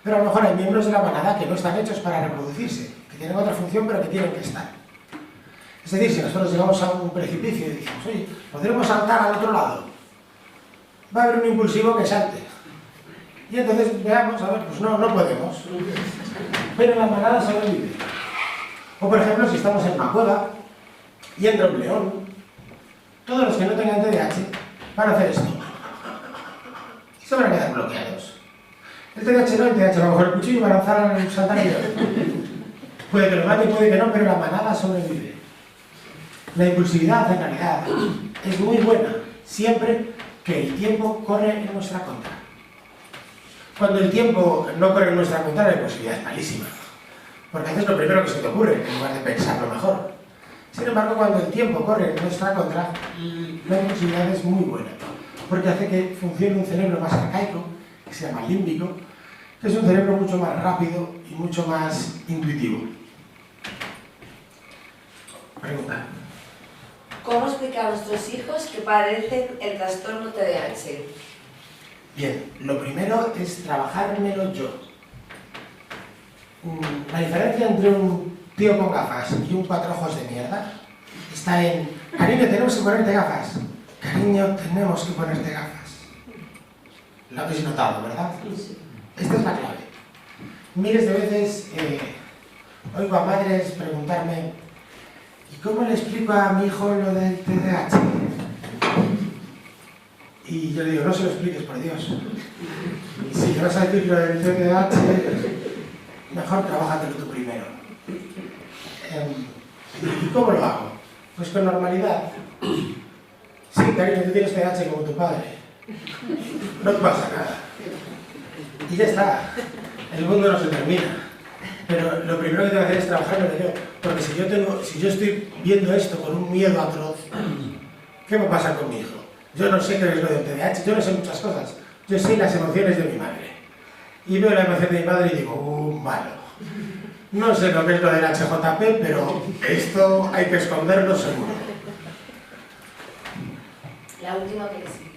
Speaker 1: Pero a lo mejor hay miembros de la manada que no están hechos para reproducirse, que tienen otra función pero que tienen que estar. Es decir, si nosotros llegamos a un precipicio y decimos, oye, ¿podremos saltar al otro lado? Va a haber un impulsivo que salte. Y entonces veamos, a ver, pues no podemos. Pero la manada sobrevive. O por ejemplo, si estamos en una cueva y entra un león, todos los que no tengan TDAH van a hacer esto. Se van a quedar bloqueados. El TDAH no, el TDAH va a coger el cuchillo y va a lanzar al saltar al león. Puede que lo mate, puede que no, pero la manada sobrevive. La impulsividad, en realidad, es muy buena, siempre que el tiempo corre en nuestra contra. Cuando el tiempo no corre en nuestra contra, la impulsividad es malísima. Porque haces lo primero que se te ocurre, en lugar de pensarlo mejor. Sin embargo, cuando el tiempo corre en nuestra contra, la impulsividad es muy buena. Porque hace que funcione un cerebro más arcaico, que se llama límbico, que es un cerebro mucho más rápido y mucho más intuitivo. Pregunta.
Speaker 2: ¿Cómo explicar a nuestros hijos que padecen el trastorno TDAH?
Speaker 1: Bien, lo primero es trabajármelo yo. La diferencia entre un tío con gafas y un cuatro ojos de mierda está en: cariño, tenemos que ponerte gafas. Cariño, tenemos que ponerte gafas. Lo habéis notado, ¿verdad? Esta es la clave. Miles de veces oigo a madres preguntarme: ¿y cómo le explico a mi hijo lo del TDAH? Y yo le digo: no se lo expliques, por Dios. Y si te vas a decir lo del TDAH, mejor trabájatelo tú primero. ¿Y cómo lo hago? Pues con normalidad. Sí, cariño, tú tienes TDAH como tu padre. No te pasa nada. Y ya está. El mundo no se termina. Pero lo primero que tengo que hacer es trabajarlo yo. Porque si yo estoy viendo esto con un miedo atroz, ¿qué me pasa con mi hijo? Yo no sé qué es lo del TDAH, yo no sé muchas cosas. Yo sé las emociones de mi madre. Y veo la emoción de mi madre y digo: malo. No sé lo que es lo del HJP, pero esto hay que esconderlo seguro.
Speaker 2: La última que es.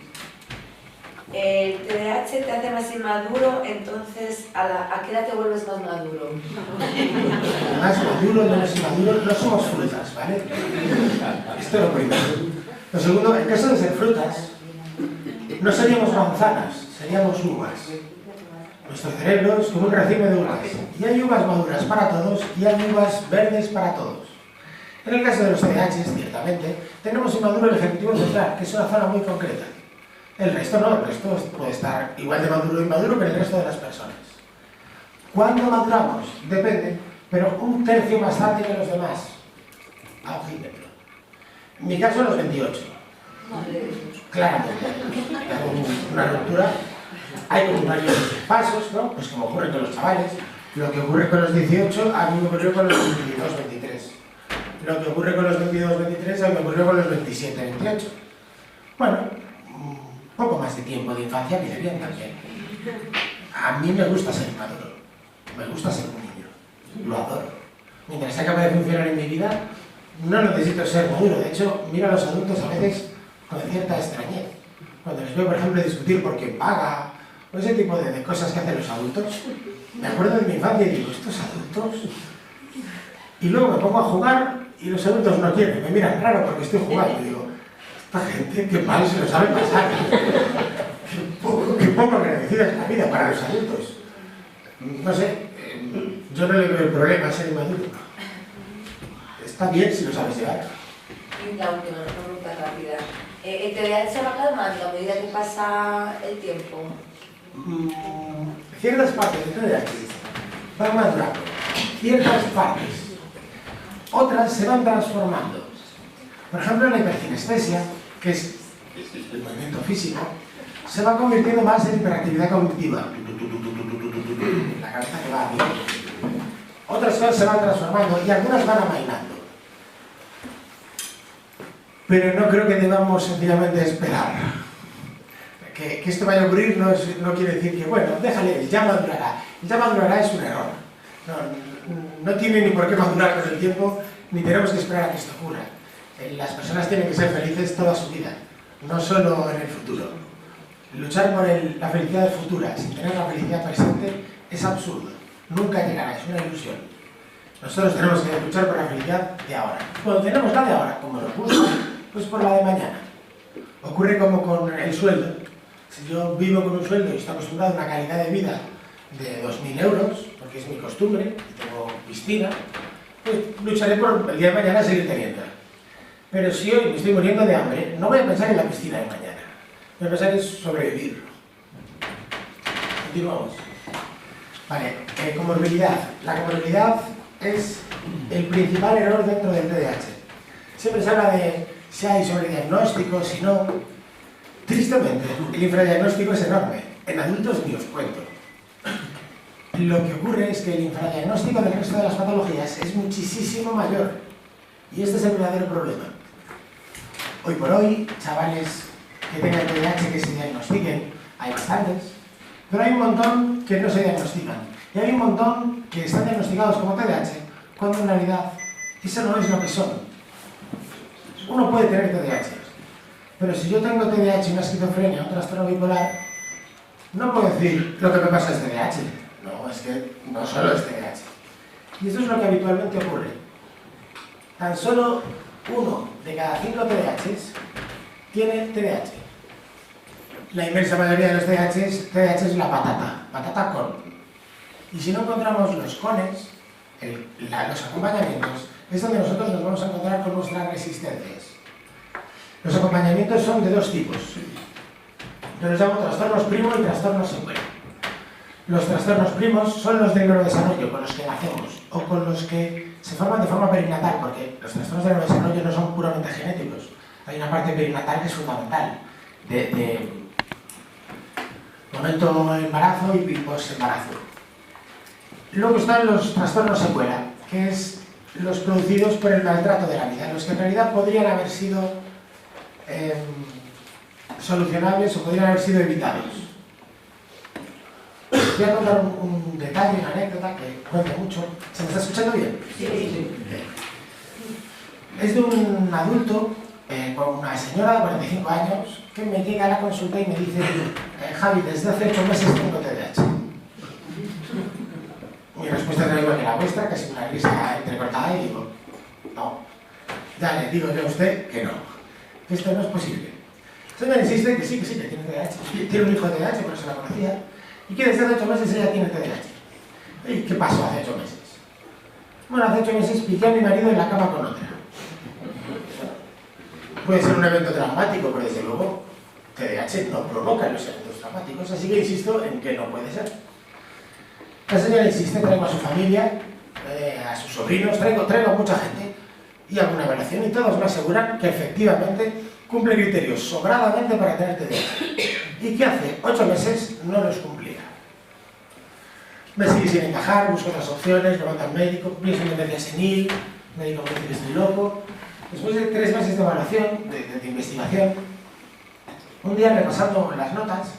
Speaker 2: El TDAH te hace más inmaduro, entonces ¿a qué edad te vuelves más maduro?
Speaker 1: Más maduro, menos inmaduro, no somos frutas, ¿vale? Esto es lo primero. Lo segundo, en caso de ser frutas, no seríamos manzanas, seríamos uvas. Nuestro cerebro es como un racimo de uvas. Y hay uvas maduras para todos y hay uvas verdes para todos. En el caso de los TDAH, ciertamente, tenemos inmaduro el ejecutivo central, que es una zona muy concreta. El resto no, el resto puede estar igual de maduro o inmaduro que el resto de las personas. ¿Cuándo maduramos? Depende, pero un tercio más tarde que los demás. A ojímetro. En mi caso, a los 28. Claramente. Hago una ruptura. Hay como varios pasos, ¿no? Pues como ocurre con los chavales. Lo que ocurre con los 18, a mí me ocurrió con los 22, 23. Lo que ocurre con los 22, 23, a mí me ocurrió con los 27, 28. Bueno, poco más de tiempo de infancia viene bien también. A mí me gusta ser maduro, me gusta ser un niño, lo adoro. Mientras sea capaz de funcionar en mi vida, no necesito ser maduro. De hecho, miro a los adultos a veces con cierta extrañez. Cuando les veo, por ejemplo, discutir por quién paga, o ese tipo de cosas que hacen los adultos, me acuerdo de mi infancia y digo: ¿estos adultos? Y luego me pongo a jugar y los adultos no quieren, me miran raro porque estoy jugando y digo: esta gente, qué mal se lo sabe pasar. Qué poco agradecida es la vida para los adultos. No sé, yo no le veo el problema a ser inmaduro. Está bien si lo sabes llevar.
Speaker 2: Y la última, una pregunta rápida. ¿El TDAH se va calmando a medida que pasa el tiempo?
Speaker 1: Ciertas partes del TDAH van madurando. Ciertas partes. Otras se van transformando. Por ejemplo, la hipercinestesia, que es el movimiento físico, se va convirtiendo más en hiperactividad cognitiva. La cabeza que va bien. Otras cosas se van transformando y algunas van amainando. Pero no creo que debamos sencillamente esperar. Que esto vaya a ocurrir no quiere decir que, bueno, déjale, ya madurará. Ya madurará es un error. No tiene ni por qué madurar con el tiempo, ni tenemos que esperar a que esto ocurra. Las personas tienen que ser felices toda su vida, no solo en el futuro. Luchar por la felicidad futura sin tener la felicidad presente es absurdo. Nunca llegará, es una ilusión. Nosotros tenemos que luchar por la felicidad de ahora. Cuando tenemos la de ahora, como nos gusta, pues por la de mañana. Ocurre como con el sueldo. Si yo vivo con un sueldo y estoy acostumbrado a una calidad de vida de 2.000 euros, porque es mi costumbre, y tengo piscina, pues lucharé por el día de mañana seguir teniéndola. Pero si hoy me estoy muriendo de hambre, no voy a pensar en la piscina de mañana. Voy a pensar en sobrevivir. Continuamos. Vale, comorbilidad. La comorbilidad es el principal error dentro del TDAH. Siempre se habla de si hay sobrediagnóstico, si no. Tristemente, el infradiagnóstico es enorme. En adultos ni os cuento. Lo que ocurre es que el infradiagnóstico del resto de las patologías es muchísimo mayor. Y este es el verdadero problema. Hoy por hoy, chavales que tengan TDAH que se diagnostiquen, hay bastantes, pero hay un montón que no se diagnostican. Y hay un montón que están diagnosticados como TDAH, cuando en realidad eso no es lo que son. Uno puede tener TDAH, pero si yo tengo TDAH y una esquizofrenia, un trastorno bipolar, no puedo decir lo que me pasa es TDAH. No, es que no solo es TDAH. Y esto es lo que habitualmente ocurre. Tan solo 1 de cada 5 TDAHs tiene TDAH. La inmensa mayoría de los TDAH es la patata con. Y si no encontramos los cones, los acompañamientos, es donde nosotros nos vamos a encontrar con nuestras resistencias. Los acompañamientos son de 2 tipos. Yo los llamo trastornos primo y trastornos secuela. Los trastornos primos son los del neurodesarrollo, con los que nacemos, o con los que se forman de forma perinatal, porque los trastornos del neurodesarrollo no son puramente genéticos. Hay una parte perinatal que es fundamental, de momento embarazo y post-embarazo. Luego están los trastornos secuela, que es los producidos por el maltrato de la vida, los que en realidad podrían haber sido solucionables o podrían haber sido evitados. Voy a contar un detalle, una anécdota que cuenta mucho. ¿Se me está escuchando bien?
Speaker 2: Sí, sí.
Speaker 1: Es de un adulto con una señora de 45 años que me llega a la consulta y me dice: Javi, desde hace 8 meses tengo TDAH. Mi respuesta es la misma que la vuestra, que es una risa entrecortada, y digo: no. Ya le digo yo a usted que no, que esto no es posible. Entonces me insiste que sí, que tiene TDAH. Tiene un hijo de TDAH, por eso la conocía. Y que desde hace 8 meses ella tiene TDAH. ¿Y qué pasó hace 8 meses? Bueno, hace 8 meses pillé a mi marido en la cama con otra. Puede ser un evento traumático, pero desde luego TDAH no provoca los eventos traumáticos, así que insisto en que no puede ser. La señora insiste, traigo a su familia, a sus sobrinos, traigo a mucha gente y hago una evaluación y todos me aseguran que efectivamente cumple criterios sobradamente para tener TDAH. Y que hace 8 meses no los cumplía. Me sigue sin encajar, busco otras opciones, lo mando al médico, pienso en demencia senil, el médico me dice que estoy loco. Después de 3 meses de evaluación, de investigación, un día repasando las notas,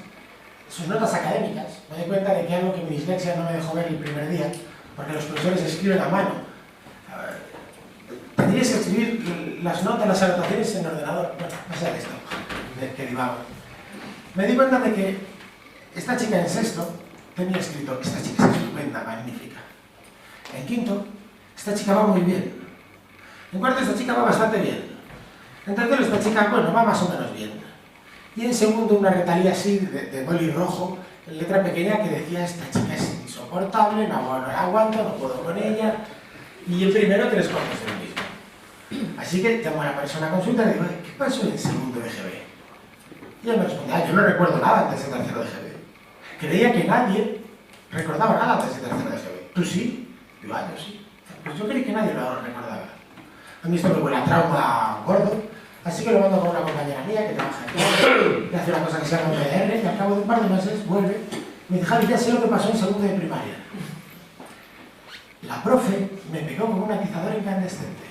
Speaker 1: sus notas académicas, me doy cuenta de que algo que mi dislexia no me dejó ver el primer día, porque los profesores escriben a mano. Tendrías que escribir las notas, las anotaciones en el ordenador. Bueno, no sé de esto, que divago. Me di cuenta de que esta chica en sexto tenía escrito: esta chica es estupenda, magnífica. En quinto, esta chica va muy bien. En cuarto, esta chica va bastante bien. En tercero, esta chica, bueno, va más o menos bien. Y en segundo, una retalía así de boli rojo, en letra pequeña, que decía: esta chica es insoportable, no la aguanto, no puedo con ella. Y el primero, 3 cuartos de lo mismo. Así que llamo a la persona a consulta y le digo: ¿qué pasó en segundo de GB? Y ella me responde: yo no recuerdo nada antes de tercero de GB. Creía que nadie recordaba nada antes de tercero de GB. ¿Tú sí? Digo: yo sí. Pues yo creí que nadie lo recordaba. A mí esto me huele a trauma gordo, así que lo mando con una compañera mía que trabaja aquí, que hace una cosa que se llama PR, y al cabo de un par de meses vuelve y me dice: Javi, ya sé lo que pasó en segundo de primaria. La profe me pegó con un atizador incandescente.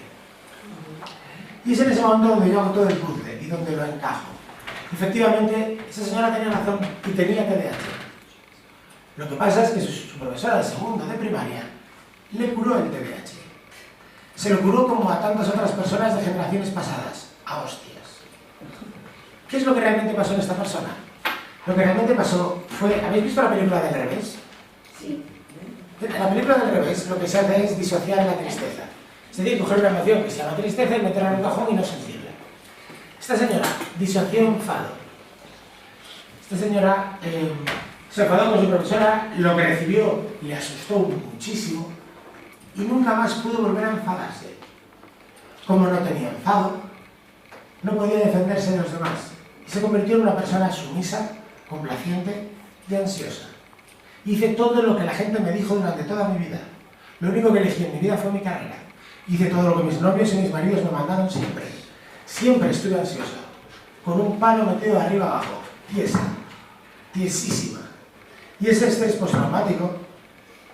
Speaker 1: Y es en ese momento donde yo hago todo el puzzle y donde lo encajo. Efectivamente, esa señora tenía razón y tenía TDAH. Lo que pasa es que su profesora de segundo de primaria le curó el TDAH. Se lo curó como a tantas otras personas de generaciones pasadas, a hostias. ¿Qué es lo que realmente pasó en esta persona? Lo que realmente pasó fue... ¿Habéis visto la película del revés?
Speaker 2: Sí.
Speaker 1: En la película del revés lo que se hace es disociar la tristeza. Es decir, coger una emoción que se llama tristeza y meterla en un cajón y no sentirla. Esta señora disoció enfado. Esta señora se enfadó con su profesora, lo que recibió le asustó muchísimo y nunca más pudo volver a enfadarse. Como no tenía enfado, no podía defenderse de los demás y se convirtió en una persona sumisa, complaciente y ansiosa. Hice todo lo que la gente me dijo durante toda mi vida. Lo único que elegí en mi vida fue mi carrera. Hice todo lo que mis novios y mis maridos me mandaron siempre. Siempre estuve ansiosa, con un palo metido de arriba abajo, tiesa, tiesísima. Y ese estrés postraumático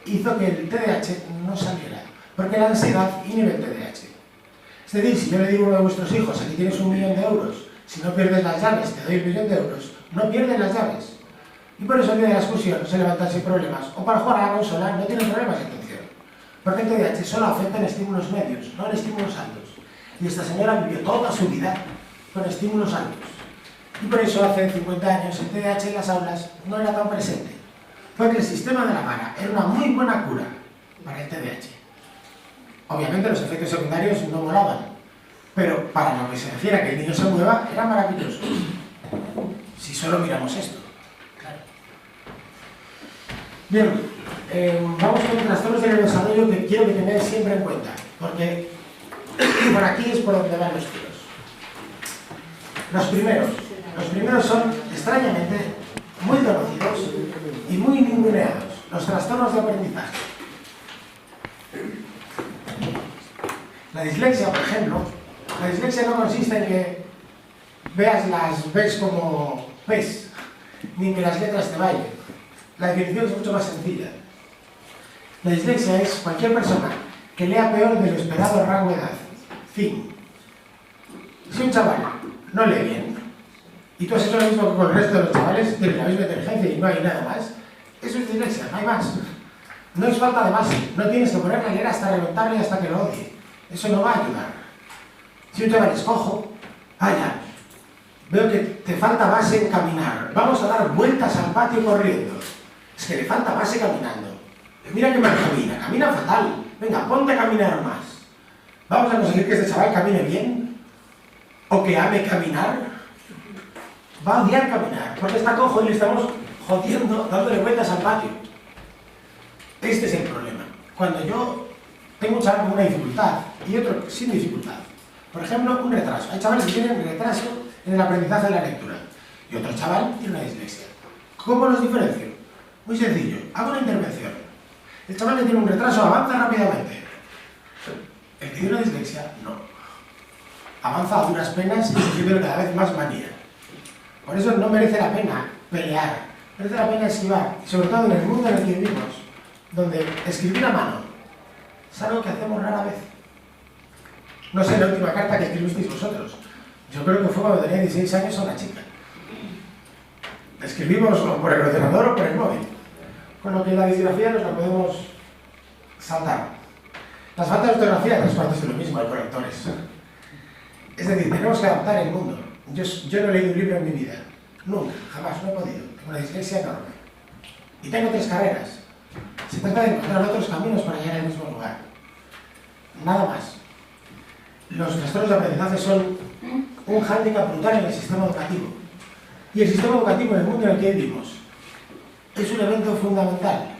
Speaker 1: hizo que el TDAH no saliera, porque la ansiedad inhibe el TDAH. Es decir, si yo le digo a uno de vuestros hijos: aquí tienes 1 millón de euros, si no pierdes las llaves te doy 1 millón de euros, no pierden las llaves. Y por eso el día de la excursión se levantan sin problemas, o para jugar a la consola no tienen problemas de atención. Porque el TDAH solo afecta en estímulos medios, no en estímulos altos. Y esta señora vivió toda su vida con estímulos altos. Y por eso hace 50 años el TDAH en las aulas no era tan presente. Porque el sistema de la Mara era una muy buena cura para el TDAH. Obviamente los efectos secundarios no molaban, pero para lo que se refiere a que el niño se mueva, era maravilloso. Si solo miramos esto. Claro. Bien, vamos con trastornos del desarrollo que quiero que tengáis siempre en cuenta, porque por aquí es por donde van los tiros. Los primeros son, extrañamente, muy conocidos y muy ninguneados, los trastornos de aprendizaje. La dislexia, por ejemplo, la dislexia no consiste en que ves como ves, ni que las letras te vayan. La definición es mucho más sencilla. La dislexia es cualquier persona que lea peor de lo esperado rango de edad. Fin. Si un chaval no lee bien, y tú has hecho lo mismo que con el resto de los chavales, tienes la misma inteligencia y no hay nada más, eso es dislexia, no hay más. No es falta de base, no tienes que ponerle a leer hasta reventarle y hasta que lo odie. Eso no va a ayudar. Si un chaval es cojo, vaya, veo que te falta base en caminar, vamos a dar vueltas al patio corriendo. Es que le falta base caminando. Mira que mal camina fatal. Venga, ponte a caminar más. ¿Vamos a conseguir que este chaval camine bien? ¿O que ame caminar? Va a odiar caminar, porque está cojo y le estamos jodiendo, dándole vueltas al patio. Este es el problema. Cuando yo tengo un chaval con una dificultad y otro sin dificultad, por ejemplo, un retraso. Hay chavales que tienen retraso en el aprendizaje de la lectura y otro chaval tiene una dislexia. ¿Cómo los diferencio? Muy sencillo, hago una intervención. El chaval que tiene un retraso avanza rápidamente. El que tiene una dislexia, no. Avanza a duras penas y recibe cada vez más manía. Por eso no merece la pena pelear, merece la pena esquivar, y sobre todo en el mundo en el que vivimos, donde escribir a mano es algo que hacemos rara vez. No sé la última carta que escribisteis vosotros. Yo creo que fue cuando tenía 16 años a una chica. Escribimos o por el ordenador o por el móvil. Con lo que la disgrafía nos la podemos saltar. Las faltas de ortografía, 3/4 de lo mismo, hay correctores. Es decir, tenemos que adaptar el mundo. Yo no he leído un libro en mi vida. Nunca, jamás, no he podido. Tengo una dislexia enorme. Y tengo 3 carreras. Se trata de encontrar otros caminos para llegar al mismo lugar. Nada más. Los trastornos de aprendizaje son un hándicap brutal en el sistema educativo. Y el sistema educativo en el mundo en el que vivimos es un evento fundamental.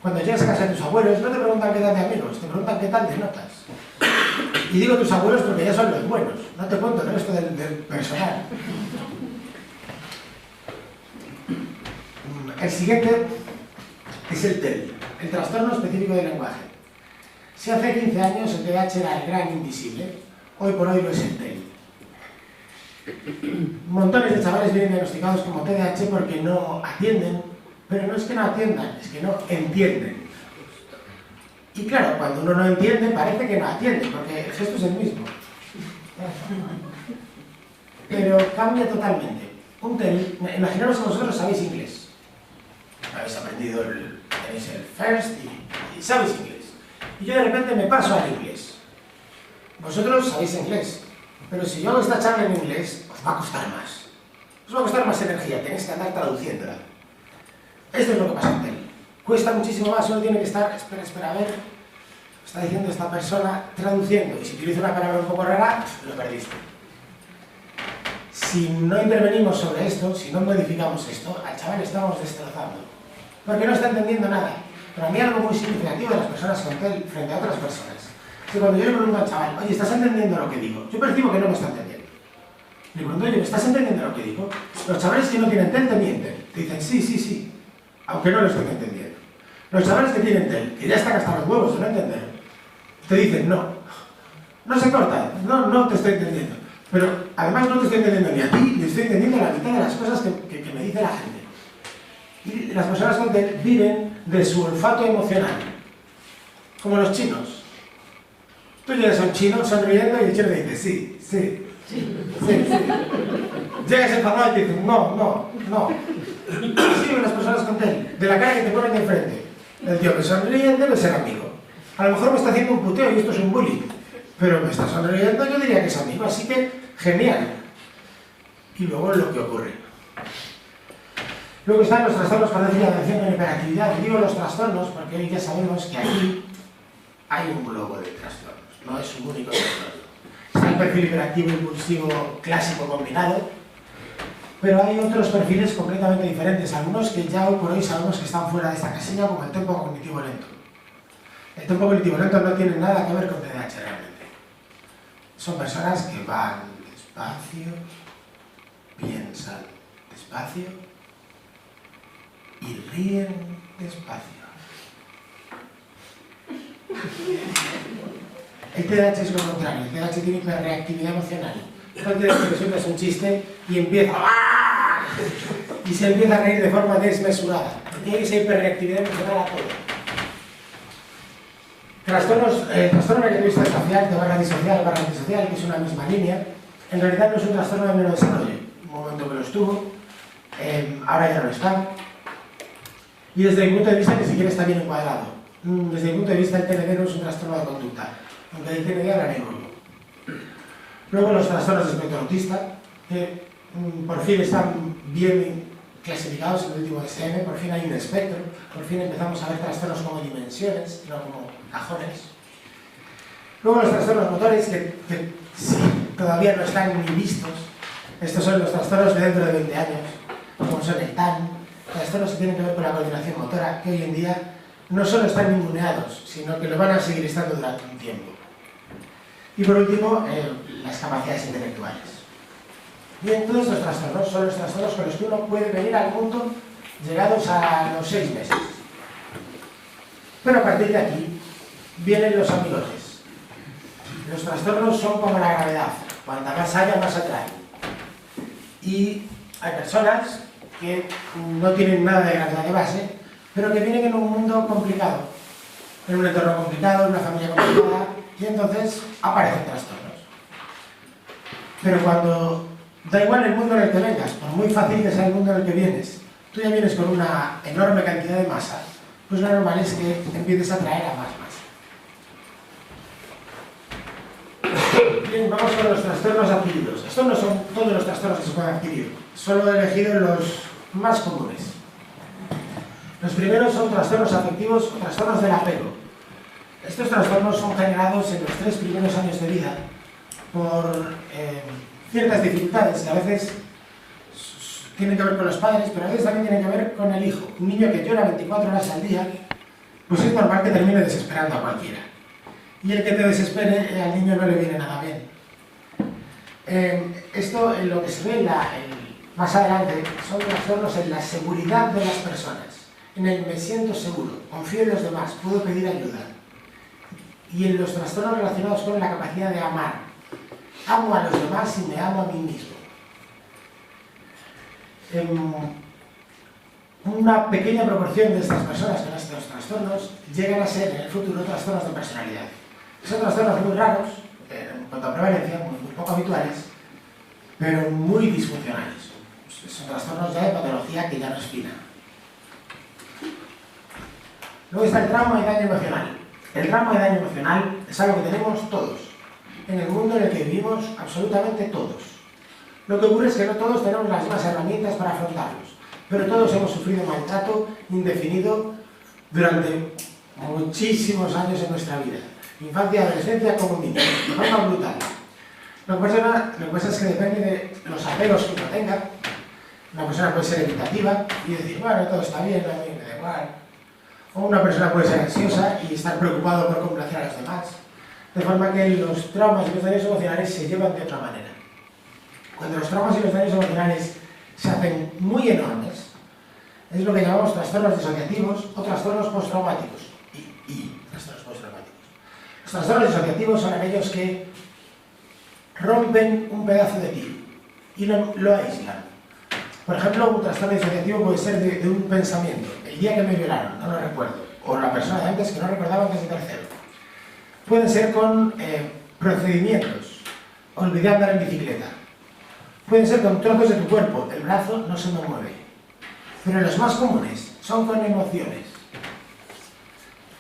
Speaker 1: Cuando llegas a casa de tus abuelos, no te preguntan qué tal de amigos, te preguntan qué tal de notas. Y digo tus abuelos porque ya son los buenos, no te cuento el resto del personal. El siguiente es el TEL, el trastorno específico del lenguaje. Si hace 15 años el TDAH era el gran invisible, hoy por hoy lo es el TEL. Montones de chavales vienen diagnosticados como TDAH porque no atienden, pero no es que no atiendan, es que no entienden. Y claro, cuando uno no entiende, parece que no atiende, porque el gesto es el mismo. Pero cambia totalmente. Un TEL, imaginaros que vosotros sabéis inglés. Habéis aprendido, tenéis el first y sabéis inglés. Y yo de repente me paso al inglés. Vosotros sabéis inglés, pero si yo hago esta charla en inglés, os va a costar más. Os va a costar más energía, tenéis que andar traduciéndola. Esto es lo que pasa en TEL. Cuesta muchísimo más, uno tiene que estar, espera, a ver, está diciendo esta persona traduciendo, y si utiliza una palabra un poco rara, lo perdiste. Si no intervenimos sobre esto, si no modificamos esto, al chaval le estamos destrozando. Porque no está entendiendo nada. Pero a mí algo muy significativo de las personas con TEL frente a otras personas es que cuando yo le pregunto al chaval, oye, ¿estás entendiendo lo que digo? Yo percibo que no me está entendiendo. Le pregunto, oye, ¿me estás entendiendo lo que digo? Los chavales que no tienen TEL te mienten. Te dicen, sí, aunque no lo estén entendiendo. Los chavales que tienen TEL, que ya están hasta los huevos de no entender, te dicen, no se corta, no te estoy entendiendo. Pero además no te estoy entendiendo ni a ti, ni estoy entendiendo la mitad de las cosas que me dice la gente. Y las personas con TEL viven de su olfato emocional, como los chinos. Tú llegas a un chino sonriendo y el chino te dice, sí. Llegas enfadado y te dicen, no. Así viven las personas con TEL, de la cara que te ponen de enfrente. El tío que sonríe debe ser amigo. A lo mejor me está haciendo un puteo y esto es un bullying, pero me está sonriendo, yo diría que es amigo, así que genial. Y luego lo que ocurre. Luego están los trastornos por déficit de atención en hiperactividad. Digo los trastornos porque hoy ya sabemos que aquí hay un globo de trastornos, no es un único trastorno. Está el perfil hiperactivo impulsivo clásico combinado, pero hay otros perfiles completamente diferentes, algunos que ya hoy por hoy sabemos que están fuera de esta casilla, como el tempo cognitivo lento. El tempo cognitivo lento no tiene nada que ver con TDAH realmente. Son personas que van despacio, piensan despacio y ríen despacio. El TDAH es lo contrario, el TDAH tiene hiperreactividad emocional. El TDAH resulta es un chiste y empieza y se empieza a reír de forma desmesurada. Tiene esa hiperreactividad emocional a todo. Trastorno nervioso espacial, de barra disocial, que es una misma línea, en realidad no es un trastorno de neurodesarrollo. Un momento que lo estuvo, ahora ya no lo está. Y desde mi punto de vista ni siquiera está bien encuadrado. Desde mi punto de vista el TND no es un trastorno de conducta, aunque del TND hablaré luego. Luego los trastornos de espectro autista, que por fin están bien clasificados en el último DSM, por fin hay un espectro, por fin empezamos a ver trastornos como dimensiones, no como cajones. Luego los trastornos motores, que sí, todavía no están ni vistos. Estos son los trastornos de dentro de 20 años, como son el TAN, trastornos que tienen que ver con la coordinación motora, que hoy en día no solo están ninguneados, sino que lo van a seguir estando durante un tiempo. Y por último, las capacidades intelectuales. Bien, todos estos trastornos son los trastornos con los que uno puede venir al mundo llegados a los 6 meses. Pero a partir de aquí vienen los amigotes. Los trastornos son como la gravedad, cuanta más haya, más atrae. Y hay personas que no tienen nada de gravedad de base, pero que vienen en un mundo complicado, en un entorno complicado, en una familia complicada, y entonces aparecen trastornos. Pero cuando da igual el mundo en el que vengas, por muy fácil que sea el mundo en el que vienes, tú ya vienes con una enorme cantidad de masa, pues lo normal es que empieces a atraer a más masa. Bien, vamos con los trastornos adquiridos. Estos no son todos los trastornos que se pueden adquirir, solo he elegido los más comunes. Los primeros son trastornos afectivos o trastornos del apego. Estos trastornos son generados en los 3 primeros años de vida por ciertas dificultades que a veces tienen que ver con los padres, pero a veces también tienen que ver con el hijo. Un niño que llora 24 horas al día, pues es normal que termine desesperando a cualquiera. Y el que te desespere, al niño no le viene nada bien. Esto, en lo que se ve más adelante, son trastornos en la seguridad de las personas. En el me siento seguro, confío en los demás, puedo pedir ayuda. Y en los trastornos relacionados con la capacidad de amar. Amo a los demás y me amo a mí mismo. Una pequeña proporción de estas personas con estos trastornos llegan a ser en el futuro trastornos de personalidad. Son trastornos muy raros, en cuanto a prevalencia, muy poco habituales, pero muy disfuncionales. Son trastornos ya de patología que ya no es fina. Luego está el trauma y daño emocional. El trauma y daño emocional es algo que tenemos todos, en el mundo en el que vivimos absolutamente todos. Lo que ocurre es que no todos tenemos las mismas herramientas para afrontarlos, pero todos hemos sufrido maltrato indefinido durante muchísimos años en nuestra vida. Infancia y adolescencia como mínimo, de forma brutal. Lo que pasa es que depende de los apegos que uno tenga. Una persona puede ser evitativa y decir, bueno, todo está bien, a mí me da igual. O una persona puede ser ansiosa y estar preocupado por complacer a los demás. De forma que los traumas y los daños emocionales se llevan de otra manera. Cuando los traumas y los daños emocionales se hacen muy enormes, es lo que llamamos trastornos disociativos o trastornos postraumáticos. Y trastornos postraumáticos. Los trastornos disociativos son aquellos que rompen un pedazo de ti y lo aíslan. Por ejemplo, un trastorno disociativo puede ser de un pensamiento. El día que me violaron, no lo recuerdo. O la persona de antes que no recordaba antes de tercero. Pueden ser con procedimientos. Olvidé andar en bicicleta. Pueden ser con trozos de tu cuerpo. El brazo no se me mueve. Pero los más comunes son con emociones.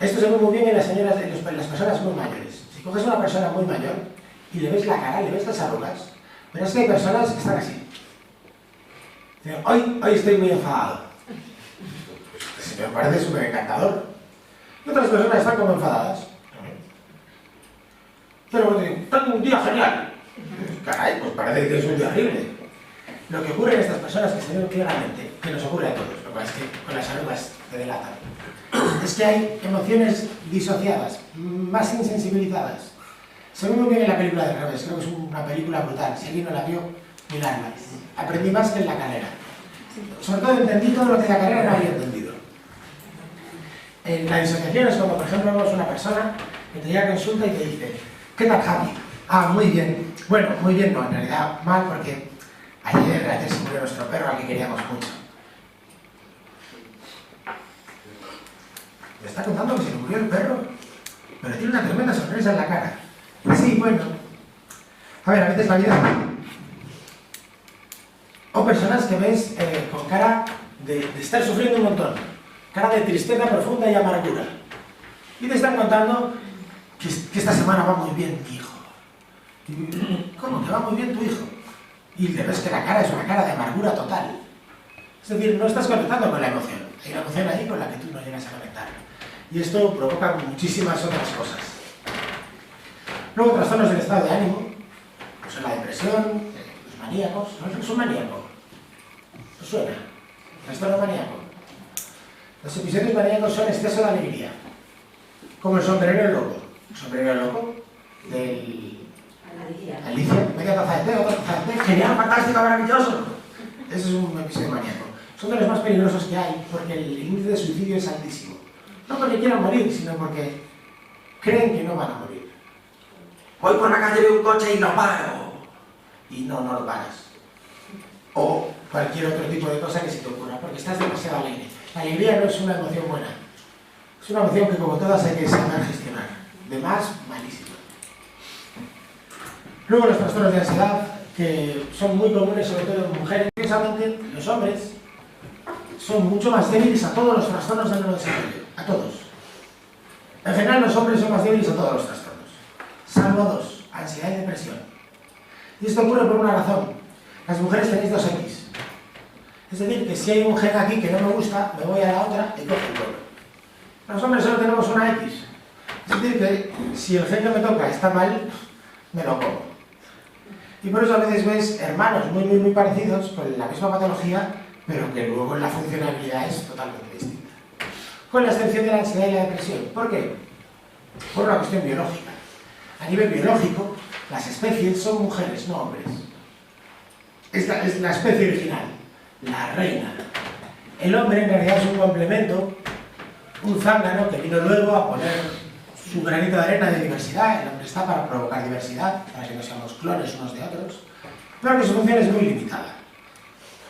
Speaker 1: Esto se ve muy bien en las señoras, en las personas muy mayores. Si coges a una persona muy mayor y le ves la cara, le ves las arrugas, verás que hay personas que están así. Hoy estoy muy enfadado. Se me parece súper encantador. Y otras personas están como enfadadas. Pero tengo un día genial. Caray, pues parece que es un día horrible. Lo que ocurre en estas personas que se ven claramente, que nos ocurre a todos, lo que pasa es que con las arrugas te delatan, es que hay emociones disociadas, más insensibilizadas. Se ve muy bien en la película de Revés, creo que es una película brutal. Si alguien no la vio, miradla. Aprendí más que en la carrera. Sobre todo entendí todo lo que en la carrera no había entendido. La disociación es como, por ejemplo, vemos una persona que te llega a consulta y te dice: ¿qué tal, Javi? Ah, muy bien. Bueno, muy bien no, en realidad mal, porque ayer se murió nuestro perro al que queríamos mucho. Me está contando que se le murió el perro, pero tiene una tremenda sonrisa en la cara. Sí, bueno. A ver, a veces la vida... O personas que ves con cara de estar sufriendo un montón, cara de tristeza profunda y amargura. Y te están contando que esta semana va muy bien mi hijo. ¿Cómo que va muy bien tu hijo? Y le ves que la cara es una cara de amargura total. Es decir, no estás conectando con la emoción. Hay una emoción allí con la que tú no llegas a conectar. Y esto provoca muchísimas otras cosas. Luego, trastornos del estado de ánimo, pues la depresión, los maníacos. ¿No es un maníaco? ¿Os suena? Trastorno maníaco. Los episodios maníacos son exceso de alegría, como el sombrero loco. El sombrero loco del... Alicia, media taza de té, otra taza de té, genial, fantástico, maravilloso. Ese es un episodio maníaco. Son de los más peligrosos que hay porque el índice de suicidio es altísimo. No porque quieran morir, sino porque creen que no van a morir. Voy por la calle, veo un coche y lo paro. Y no lo paras. O cualquier otro tipo de cosa que se te ocurra, porque estás demasiado alegre. La alegría no es una emoción buena. Es una emoción que, como todas, hay que saber gestionar. De más, malísima. Luego los trastornos de ansiedad, que son muy comunes, sobre todo en mujeres. Precisamente los hombres son mucho más débiles a todos los trastornos del neurodesarrollo. A todos. En general, los hombres son más débiles a todos los trastornos. Salvo dos: ansiedad y depresión. Y esto ocurre por una razón. Las mujeres tenéis dos X. Es decir, que si hay un gen aquí que no me gusta, me voy a la otra y cojo el vuelo. Los hombres solo tenemos una X. Es decir, que si el gen que me toca está mal, me lo como. Y por eso a veces ves hermanos muy parecidos, con la misma patología, pero que luego la funcionalidad es totalmente distinta. Con la excepción de la ansiedad y la depresión. ¿Por qué? Por una cuestión biológica. A nivel biológico, las especies son mujeres, no hombres. Esta es la especie original, la reina. El hombre en realidad es un complemento, un zángano que vino luego a poner su granito de arena de diversidad. El hombre está para provocar diversidad, para que no seamos clones unos de otros, pero que su función es muy limitada.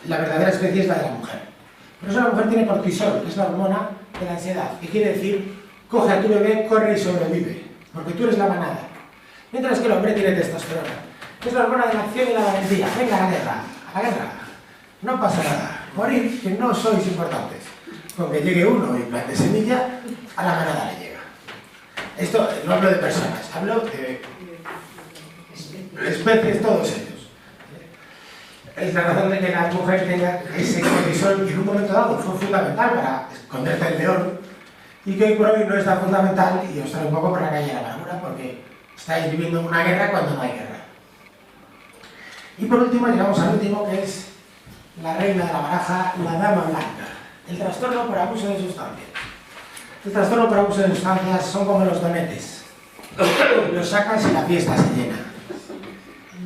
Speaker 1: La verdadera especie es la de la mujer. Por eso la mujer tiene cortisol, que es la hormona de la ansiedad, que quiere decir: coge a tu bebé, corre y sobrevive, porque tú eres la manada. Mientras que el hombre tiene testosterona, que es la hormona de la acción y la valentía. Venga, a la guerra, a la guerra. No pasa nada. Morir, que no sois importantes. Con que llegue uno y plante semilla, a la manada le llega. Esto no hablo de personas, hablo de especies, todos ellos. Es la razón de que la mujer tenga ese cortisol que en un momento dado fue fundamental para esconderte el león, y que hoy por hoy no es tan fundamental y os trae un poco por la calle de la amargura, porque estáis viviendo una guerra cuando no hay guerra. Y por último llegamos al último, que es la reina de la baraja, la dama blanca, el trastorno por abuso de sustancias. El trastorno por abuso de sustancias son como los donetes. Los sacas y la fiesta se llena.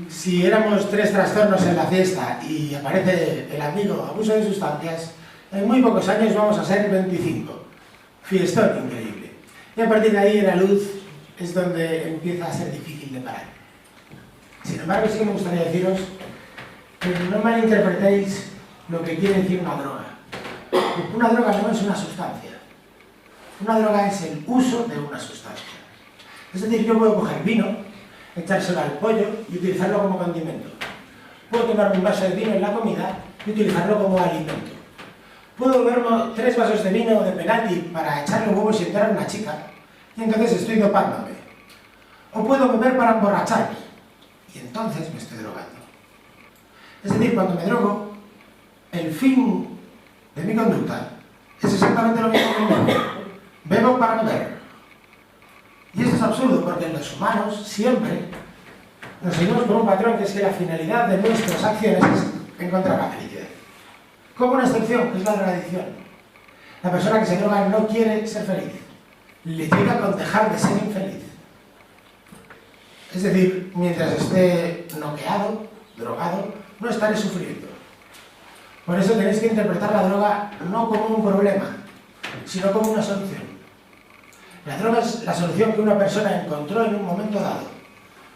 Speaker 1: Si éramos 3 trastornos en la fiesta y aparece el amigo abuso de sustancias, en muy pocos años vamos a ser 25. Fiestón increíble. Y a partir de ahí la luz es donde empieza a ser difícil de parar. Sin embargo, sí que me gustaría deciros que no malinterpretéis lo que quiere decir una droga. Una droga no es una sustancia. Una droga es el uso de una sustancia. Es decir, yo puedo coger vino, echárselo al pollo y utilizarlo como condimento. Puedo tomarme un vaso de vino en la comida y utilizarlo como alimento. Puedo beberme 3 vasos de vino de penalti para echarle huevos y entrar a una chica, y entonces estoy dopándome. O puedo beber para emborracharme, y entonces me estoy drogando. Es decir, cuando me drogo, el fin de mi conducta es exactamente lo mismo que el bebo para beber. Y esto es absurdo porque los humanos siempre nos seguimos por un patrón que es que la finalidad de nuestras acciones es encontrar la felicidad. Como una excepción, que es la drogadicción. La persona que se droga no quiere ser feliz. Le llega con dejar de ser infeliz. Es decir, mientras esté noqueado, drogado, no estaré sufriendo. Por eso tenéis que interpretar la droga no como un problema, sino como una solución. La droga es la solución que una persona encontró en un momento dado.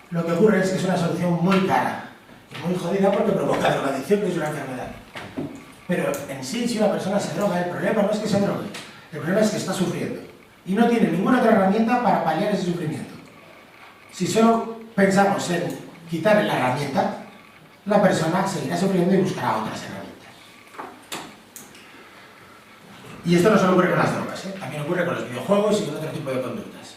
Speaker 1: Lo que ocurre es que es una solución muy cara y muy jodida porque provoca drogadicción, que es una enfermedad. Pero en sí, si una persona se droga, el problema no es que se drogue, el problema es que está sufriendo. Y no tiene ninguna otra herramienta para paliar ese sufrimiento. Si solo pensamos en quitarle la herramienta, la persona seguirá sufriendo y buscará otras herramientas. Y esto no solo ocurre con las drogas, también ocurre con los videojuegos y con otro tipo de conductas.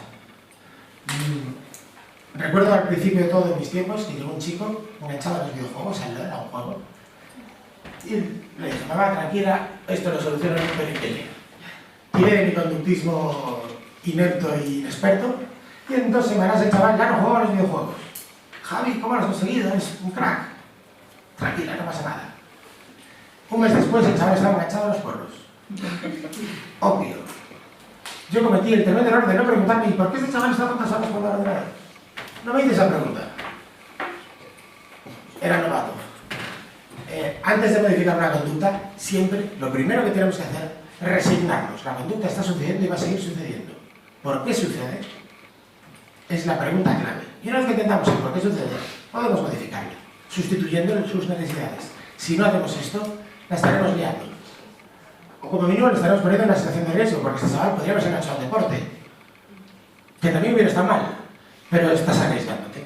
Speaker 1: Recuerdo al principio de todo, en mis tiempos, que llegó un chico enganchado a los videojuegos, a un juego, y le dije, mamá, tranquila, esto lo soluciona en un peripelio. Tiré de mi conductismo inepto y inexperto, y en 2 semanas el chaval ya no juega a los videojuegos. Javi, ¿cómo lo has conseguido? Es un crack. Tranquila, no pasa nada. Un mes después el chaval estaba enganchado a los porros. Obvio. Yo cometí el tremendo error de no preguntarme, ¿y por qué este chaval está tantas horas con el ordenador? No me hice esa pregunta. Era novato. Antes de modificar una conducta, siempre lo primero que tenemos que hacer es resignarnos. La conducta está sucediendo y va a seguir sucediendo. ¿Por qué sucede? Es la pregunta clave. Y una vez que entendamos el por qué sucede, podemos modificarla, sustituyendo sus necesidades. Si no hacemos esto, la estaremos liando. O como mínimo le estaremos poniendo en una situación de riesgo, porque este chaval podría haberse enganchado al deporte, que también hubiera estado mal, pero estás arriesgándote.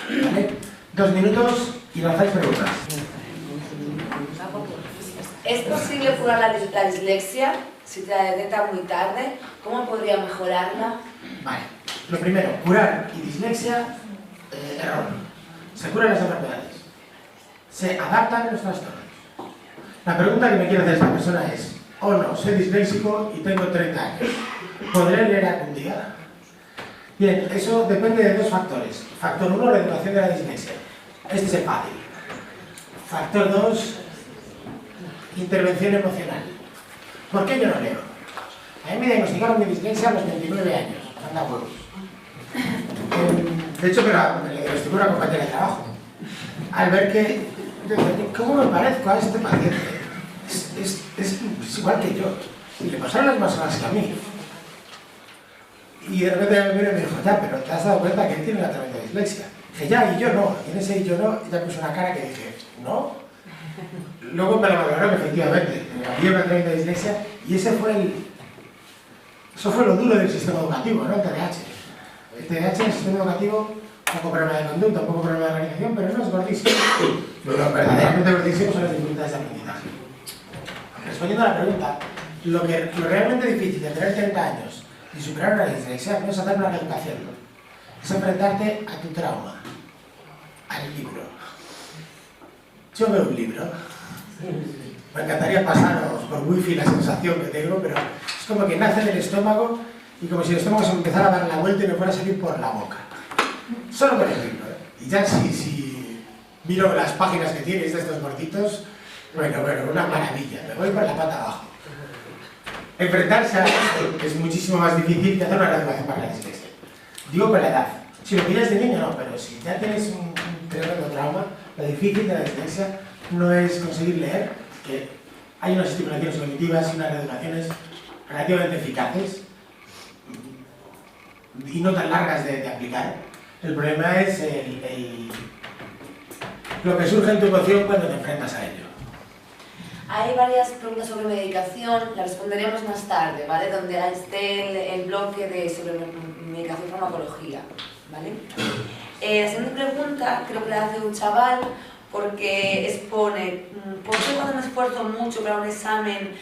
Speaker 1: ¿Vale? 2 minutos y lanzáis preguntas.
Speaker 2: ¿Es posible curar la dislexia si te la detecta muy tarde? ¿Cómo podría mejorarla?
Speaker 1: Vale. Lo primero, curar y dislexia, error. Se curan las enfermedades. Se adaptan los trastornos. La pregunta que me quiere hacer esta persona es, no, soy disléxico y tengo 30 años. ¿Podré leer algún día? Bien, eso depende de 2 factores. Factor 1, la educación de la dislexia. Este es el fácil. Factor 2, intervención emocional. ¿Por qué yo no leo? A mí me diagnosticaron mi dislexia a los 29 años. Anda huevos. De hecho, me lo diagnosticó una compañera de trabajo. Al ver que, ¿cómo me parezco a este paciente? Es igual que yo. Y le pasaron las mismas cosas que a mí. Y de repente me miró y me dijo, ya, pero te has dado cuenta que él tiene la tremenda dislexia. Dije, ya, y yo no. Y en ese y yo no, ya puse una cara que dije, ¿no? Luego me lo valoraron efectivamente. Había una tremenda dislexia y eso fue lo duro del sistema educativo, ¿no? El TDAH. El TDAH en el sistema educativo, un poco problema de conducta, un poco problema de organización, pero no es gordísimo. Lo verdaderamente gordísimo son las dificultades de aprendizaje. Respondiendo a la pregunta, lo realmente difícil de tener 30 años y superar una dislexia no es hacer una reeducación, es enfrentarte a tu trauma, al libro. Yo veo un libro, me encantaría pasaros por wifi la sensación que tengo, pero es como que nace del estómago y como si el estómago se me empezara a dar la vuelta y me fuera a salir por la boca. Solo con el libro, Y ya si miro las páginas que tienes de estos gorditos, bueno, una maravilla, me voy por la pata abajo. Enfrentarse a esto es muchísimo más difícil que hacer una reeducación para la dislexia. Digo con la edad. Si lo pillas de niño, no, pero si ya tienes un tremendo trauma, lo difícil de la dislexia no es conseguir leer, que hay unas estimulaciones cognitivas y unas reeducaciones relativamente eficaces y no tan largas de aplicar. El problema es lo que surge en tu emoción cuando te enfrentas a ello.
Speaker 2: Hay varias preguntas sobre medicación, las responderemos más tarde, ¿vale? Donde esté el bloque sobre medicación y farmacología, ¿vale? La siguiente pregunta creo que la hace un chaval porque expone ¿por qué cuando me esfuerzo mucho para un examen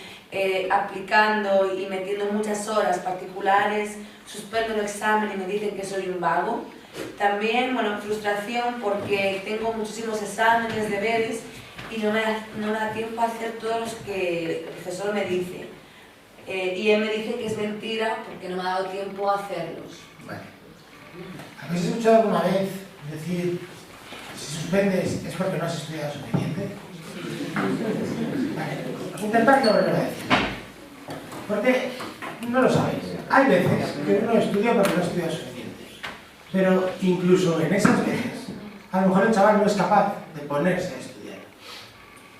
Speaker 2: aplicando y metiendo muchas horas particulares suspendo el examen y me dicen que soy un vago? También, frustración porque tengo muchísimos exámenes, deberes y no me da tiempo a hacer todos los que el profesor me dice. Y él me dice que es mentira porque no me ha dado tiempo a hacerlos.
Speaker 1: Vale. ¿Habéis escuchado alguna vez decir, si suspendes es porque no has estudiado suficiente? Vale. Intentad no volver a decir. Porque no lo sabéis. Hay veces que uno estudia porque no ha estudiado suficiente. Pero incluso en esas veces, a lo mejor el chaval no es capaz de ponerse a estudiar.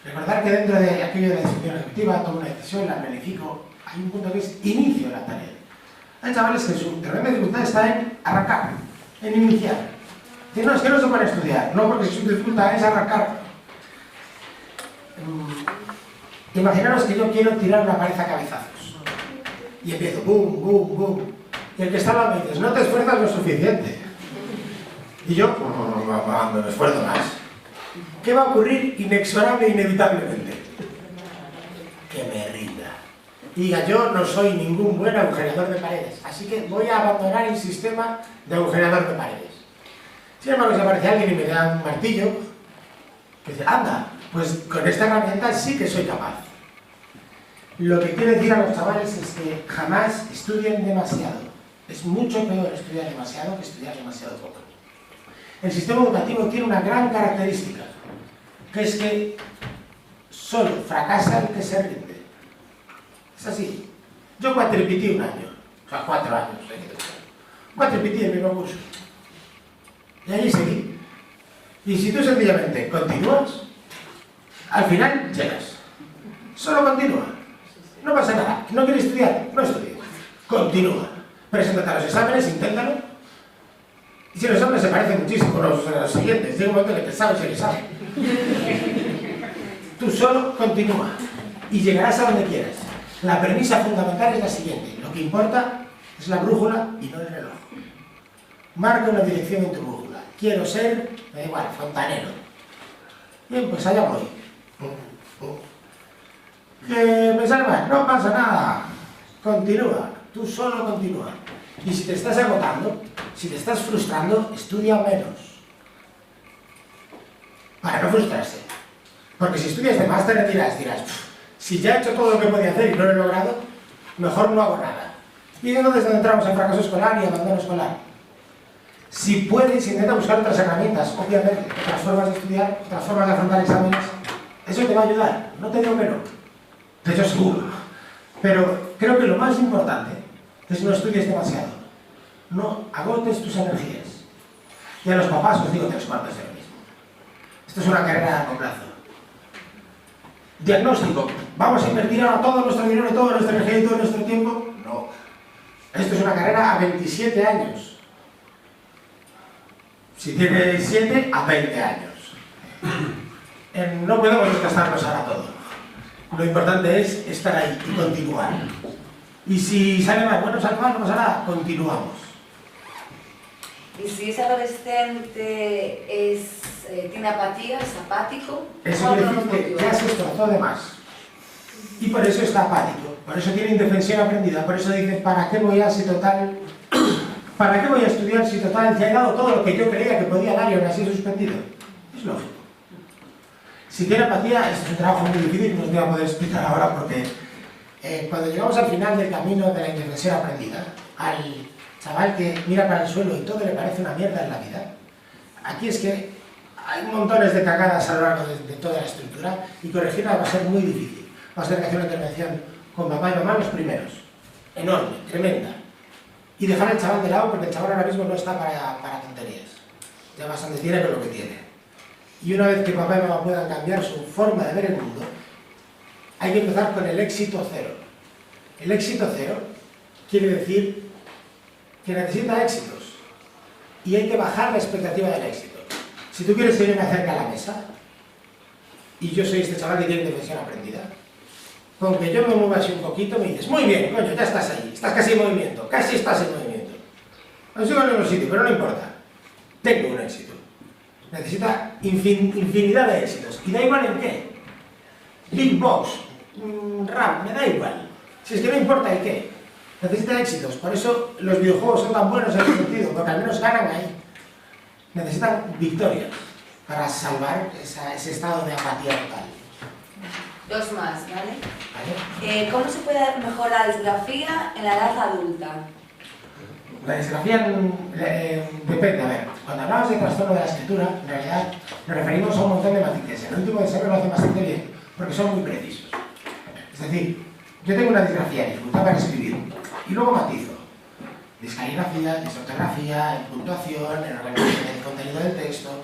Speaker 1: Recordar que dentro de aquello de la decisión ejecutiva, tomo una decisión, la planifico, hay un punto que es inicio de la tarea. Hay chavales que su tremenda dificultad está en arrancar, en iniciar. Dicen, no, es que no se puede estudiar, no, porque su dificultad es arrancar. Imaginaros que yo quiero tirar una pared a cabezazos. Y empiezo, boom, boom, boom. Y el que está al lado me dice, no te esfuerzas lo suficiente. Y yo, me esfuerzo más. ¿Qué va a ocurrir inexorable e inevitablemente? Que me rinda. Y diga, yo no soy ningún buen agujereador de paredes, así que voy a abandonar el sistema de agujereador de paredes. Sin embargo, si aparece alguien y me da un martillo, que dice, anda, pues con esta herramienta sí que soy capaz. Lo que quiero decir a los chavales es que jamás estudien demasiado. Es mucho peor estudiar demasiado que estudiar demasiado poco. El sistema educativo tiene una gran característica, que es que solo fracasa el que se rinde. Es así. Yo cuatripití un año, o sea, 4 años. Cuatripití el mismo curso. Y allí seguí. Y si tú sencillamente continúas, al final llegas. Solo continúa. No pasa nada. ¿No quieres estudiar? No estudies. Continúa. Preséntate a los exámenes, inténtalo. Y si los exámenes se parecen muchísimo a los siguientes, llega un momento que te sabes el examen. Tú solo continúa. Y llegarás a donde quieras. La premisa fundamental es la siguiente. Lo que importa es la brújula y no el reloj. Marca una dirección en tu brújula. Quiero ser, me da igual, fontanero. Bien, pues allá voy. Que me sale mal, no pasa nada. Continúa, tú solo continúa. Y si te estás agotando, si te estás frustrando, estudia menos. Para no frustrarse. Porque si estudias de más te retiras, dirás, si ya he hecho todo lo que podía hacer y no lo he logrado, mejor no hago nada. Y entonces entramos en fracaso escolar y abandono escolar. Si puedes, intenta buscar otras herramientas, obviamente, otras formas de estudiar, otras formas de afrontar exámenes. Eso te va a ayudar, no te digo que no. De hecho, seguro. Pero creo que lo más importante es no estudies demasiado. No agotes tus energías. Y a los papás os digo 3 cuartos de lo mismo. Esto es una carrera a largo plazo. Diagnóstico. ¿Vamos a invertir ahora todo nuestro dinero, toda nuestra energía y todo nuestro tiempo? No. Esto es una carrera a 27 años. Si tienes 7, a 20 años. No podemos desgastarnos ahora todo. Lo importante es estar ahí y continuar. Y si sale mal, bueno, sale mal, no pasa nada, continuamos.
Speaker 2: Y si es adolescente, tiene apatía, es apático,
Speaker 1: eso quiere decir que ya se esforzó de más. Y por eso está apático, por eso tiene indefensión aprendida, por eso dice, ¿para qué voy a si total? ¿Para qué voy a estudiar si total ya he dado todo lo que yo creía que podía dar y aún así he suspendido? Es lógico. Si tiene apatía, esto es un trabajo muy difícil, no os voy a poder explicar ahora porque cuando llegamos al final del camino de la indefensión aprendida, al chaval que mira para el suelo y todo le parece una mierda en la vida, aquí es que hay montones de cagadas a lo largo de toda la estructura y corregirla va a ser muy difícil. Vas a tener que hacer una intervención con papá y mamá los primeros, enorme, tremenda, y dejar al chaval de lado porque el chaval ahora mismo no está para tonterías, ya bastante tiene con lo que tiene. Y una vez que papá y mamá puedan cambiar su forma de ver el mundo, hay que empezar con el éxito cero. El éxito cero quiere decir que necesita éxitos y hay que bajar la expectativa del éxito. Si tú quieres que yo me acerque a la mesa y yo soy este chaval que tiene indefensión aprendida, con que yo me mueva así un poquito me dices, muy bien, coño, ya estás ahí, estás casi en movimiento, casi estás en movimiento. No sigo en el mismo sitio, pero no importa, tengo un éxito. Necesita infinidad de éxitos. ¿Y da igual en qué? Big Box, RAM, me da igual. Si es que no importa el qué. Necesita éxitos. Por eso los videojuegos son tan buenos en ese sentido, porque al menos ganan ahí. Necesitan victorias para salvar ese estado de apatía total.
Speaker 2: Dos más, ¿vale?
Speaker 1: ¿Vale?
Speaker 2: ¿Cómo se puede mejorar la disgrafía en la edad adulta?
Speaker 1: La disgrafía depende, a ver, cuando hablamos de trastorno de la escritura, en realidad nos referimos a un montón de matices. El último desarrollo lo hace bastante bien, porque son muy precisos. Es decir, yo tengo una disgrafía, dificultad para escribir, y luego matizo. Discaligrafía, disortografía, en puntuación, en organización del contenido del texto.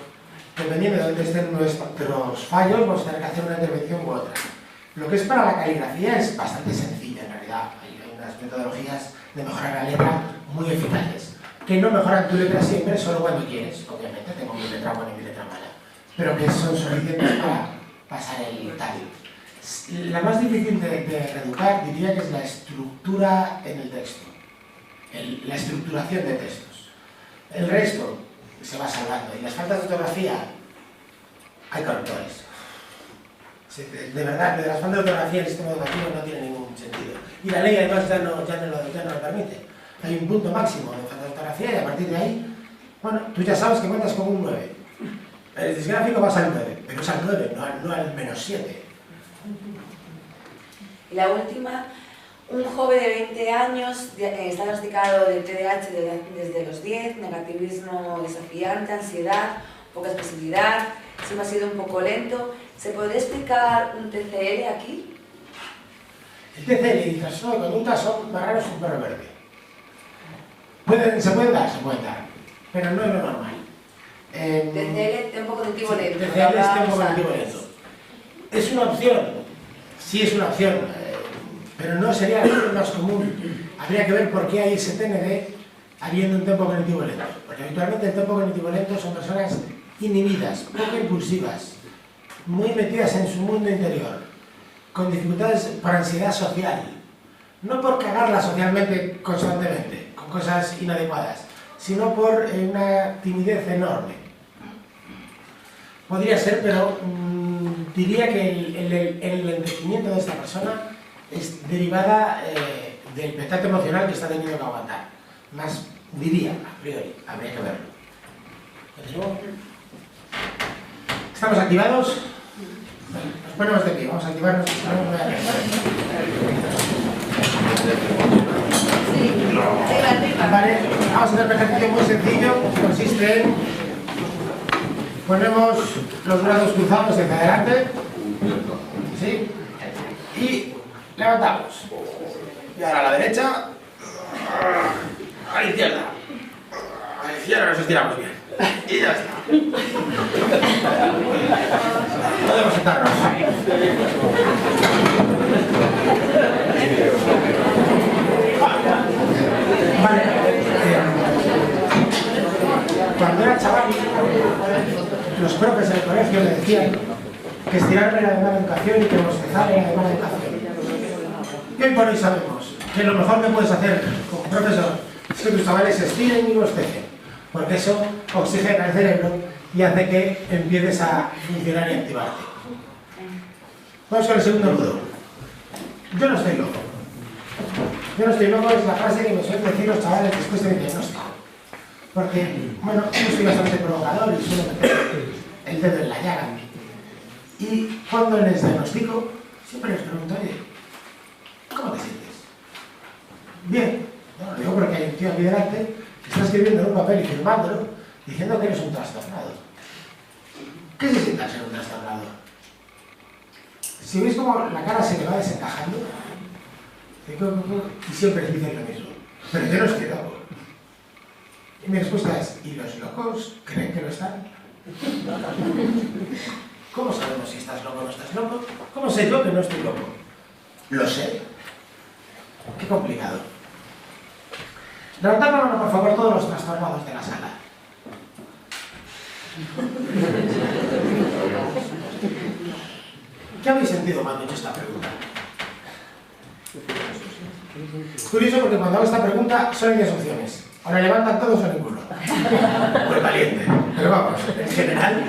Speaker 1: Dependiendo de dónde estén nuestros fallos, vamos a tener que hacer una intervención u otra. Lo que es para la caligrafía es bastante sencillo, en realidad. Hay unas metodologías de mejorar la letra muy eficaces, que no mejoran tu letra siempre, solo cuando quieres. Obviamente, tengo mi letra buena y mi letra mala, pero que son suficientes para pasar el tal. La más difícil de reeducar diría que es la estructura en el texto, la estructuración de textos. El resto se va salvando, y las faltas de ortografía hay correctores. De verdad, de las faltas de ortografía el sistema educativo no tiene ningún sentido. Y la ley además ya no lo permite. Hay un punto máximo de falta de ortografía y a partir de ahí, bueno, tú ya sabes que cuentas con un 9. El disgráfico vas al 9, pero es al 9, no al menos 7.
Speaker 2: Y la última, un joven de 20 años está diagnosticado de TDAH desde los 10, negativismo desafiante, ansiedad, poca expresividad, siempre ha sido un poco lento. ¿Se podría explicar un TCL aquí?
Speaker 1: El TCL y el trastorno de conducta son más raros que un perro verde. Se pueden dar, pero no es lo normal.
Speaker 2: TCL, tempo cognitivo lento.
Speaker 1: TCL es tempo cognitivo lento. ¿Es una opción? Sí, es una opción, pero no sería la opción más común. Habría que ver por qué hay ese TND habiendo un tempo cognitivo lento. Porque habitualmente el tempo cognitivo lento son personas inhibidas, poco impulsivas, muy metidas en su mundo interior, con dificultades por ansiedad social, no por cagarla socialmente constantemente, con cosas inadecuadas, sino por una timidez enorme. Podría ser, pero diría que el lentecimiento de esta persona es derivada del petate emocional que está teniendo que aguantar. Más diría, a priori, habría que verlo. ¿Continúo? ¿Estamos activados? Nos ponemos de pie, vamos a activarnos. Vale, vamos a hacer un ejercicio muy sencillo, que consiste en ponemos los brazos cruzados hacia adelante, ¿sí? Y levantamos. Y ahora a la derecha, a la izquierda. A la izquierda nos estiramos bien. Y ya está. Podemos sentarnos. Vale. Cuando era chaval, los profes en el colegio me decían que estirar era de mala educación y que bostezar era de mala educación. Y hoy por hoy sabemos que lo mejor que puedes hacer como profesor es que tus chavales se estiren y bostecen, porque eso oxigena el cerebro y hace que empieces a funcionar y activarte. Vamos con el segundo nudo. Yo no estoy loco. Yo no estoy loco es la frase que me suelen decir los chavales después de mi diagnóstico. Porque, bueno, yo soy bastante provocador y suelo meter el dedo en la llaga. Y cuando les diagnostico, siempre les pregunto, oye, ¿cómo te sientes? Bien. No, lo digo porque hay un tío aquí delante que está escribiendo en un papel y firmándolo, diciendo que eres un trastornado. ¿Qué se siente al ser un trastornado? Si veis cómo la cara se le va desencajando, y siempre les dicen lo mismo. Pero yo no estoy loco. Y mi respuesta es, ¿y los locos creen que lo están? ¿Cómo sabemos si estás loco o no estás loco? ¿Cómo sé yo que no estoy loco? Lo sé. Qué complicado. Levantad la mano, por favor, todos los trastornados de la sala. ¿Qué habéis sentido cuando he hecho esta pregunta? Es curioso porque cuando hago esta pregunta solo hay dos opciones. O la levantan todos o ninguno. Muy valiente. Pero vamos, en general,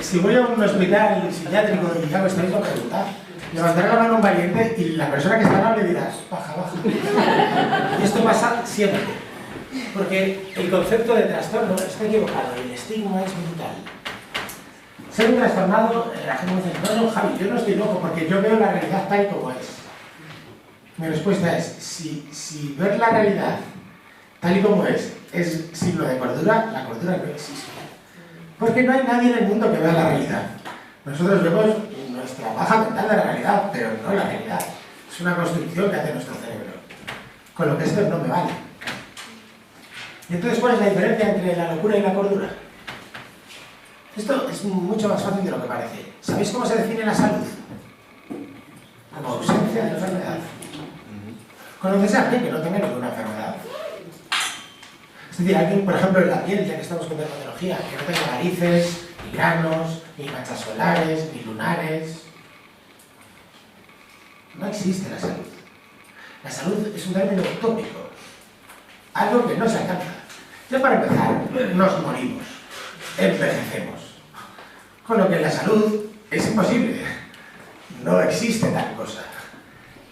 Speaker 1: si voy a un hospital psiquiátrico y hago esta misma pregunta, levantaré la mano un valiente y la persona que está al lado le dirá, baja, baja. Y esto pasa siempre. Porque el concepto de trastorno está equivocado y el estigma es brutal. Ser un trastornado, la gente me dice, no, Javi, yo no estoy loco porque yo veo la realidad tal y como es. Mi respuesta es, si ver la realidad tal y como es signo de cordura, la cordura no existe. Porque no hay nadie en el mundo que vea la realidad. Nosotros vemos nuestra baja mental de la realidad, pero no la realidad. Es una construcción que hace nuestro cerebro. Con lo que esto no me vale. ¿Y entonces cuál es la diferencia entre la locura y la cordura? Esto es mucho más fácil de lo que parece. ¿Sabéis cómo se define la salud? Como ausencia de enfermedad. ¿Conoces a alguien que no tenga ninguna enfermedad? Es decir, alguien, por ejemplo, en la piel, ya que estamos con dermatología, que no tenga narices, ni granos, ni manchas solares, ni lunares. No existe la salud. La salud es un término utópico, algo que no se alcanza. Ya para empezar, nos morimos, envejecemos. Con lo que la salud es imposible. No existe tal cosa.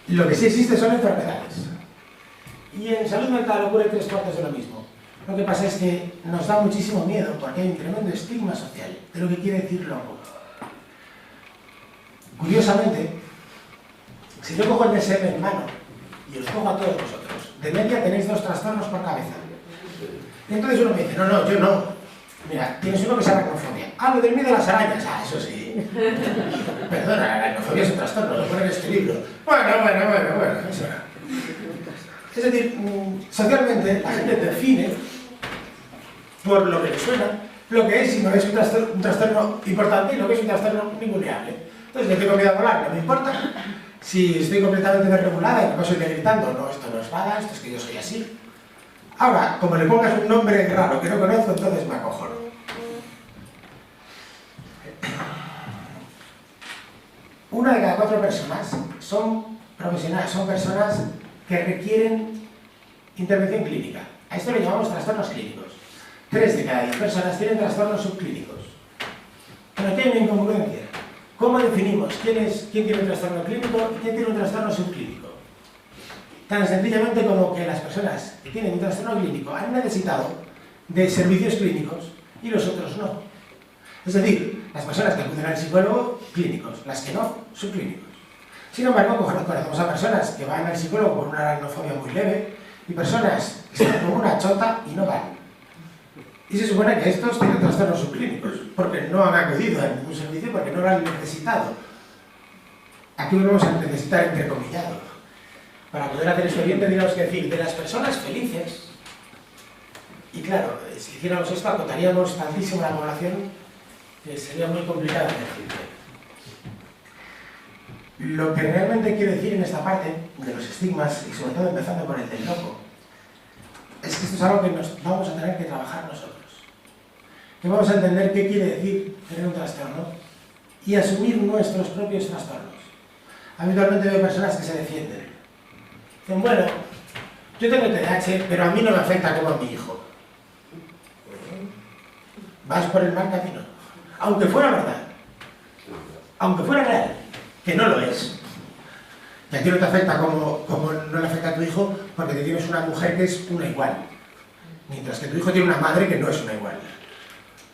Speaker 1: Lo que sí existe son enfermedades. Y en salud mental ocurre 3/4 de lo mismo. Lo que pasa es que nos da muchísimo miedo porque hay un tremendo estigma social de lo que quiere decir loco. Curiosamente, si yo cojo el DSM en mano y os cojo a todos vosotros, de media tenéis 2 trastornos por cabeza. Y entonces uno me dice, no, yo no. Mira, tienes uno que se llama aracnofobia. Ah, lo del miedo a las arañas. Ah, eso sí. Perdona, la aracnofobia es un trastorno, lo pone en este libro. Bueno, eso era. Es decir, socialmente la gente define por lo que le suena lo que es y no es un trastorno importante y lo que es un trastorno ninguneable. Entonces, yo tengo miedo a volar, no me importa. Si estoy completamente desregulada y no soy gritando, no, esto no es nada, esto es que yo soy así. Ahora, como le pongas un nombre raro que no conozco, entonces me acojono. Una de cada 4 personas son profesionales, son personas que requieren intervención clínica. A esto le llamamos trastornos clínicos. 3 de cada 10 personas tienen trastornos subclínicos. Pero aquí hay una incongruencia. ¿Cómo definimos quién tiene un trastorno clínico y quién tiene un trastorno subclínico? Tan sencillamente como que las personas que tienen un trastorno clínico han necesitado de servicios clínicos y los otros no. Es decir, las personas que acuden al psicólogo, clínicos, las que no, subclínicos. Sin embargo, conocemos a personas que van al psicólogo por una aracnofobia muy leve y personas que están con una chota y no van. Y se supone que estos tienen trastornos subclínicos, porque no han acudido a ningún servicio, porque no lo han necesitado. Aquí lo vamos a necesitar entrecomillado. Para poder hacer esto bien tendríamos que decir, de las personas felices, y claro, si hiciéramos esto acotaríamos tantísimo la población que sería muy complicado de decirlo. Lo que realmente quiero decir en esta parte de los estigmas, y sobre todo empezando por el del loco, es que esto es algo que nos vamos a tener que trabajar nosotros. Que vamos a entender qué quiere decir tener un trastorno y asumir nuestros propios trastornos. Habitualmente veo personas que se defienden. Dicen, bueno, yo tengo TDAH, pero a mí no me afecta como a mi hijo. Vas por el mal camino. Aunque fuera verdad. Aunque fuera real. Que no lo es. Y a ti no te afecta como no le afecta a tu hijo porque te tienes una mujer que es una igual. Mientras que tu hijo tiene una madre que no es una igual.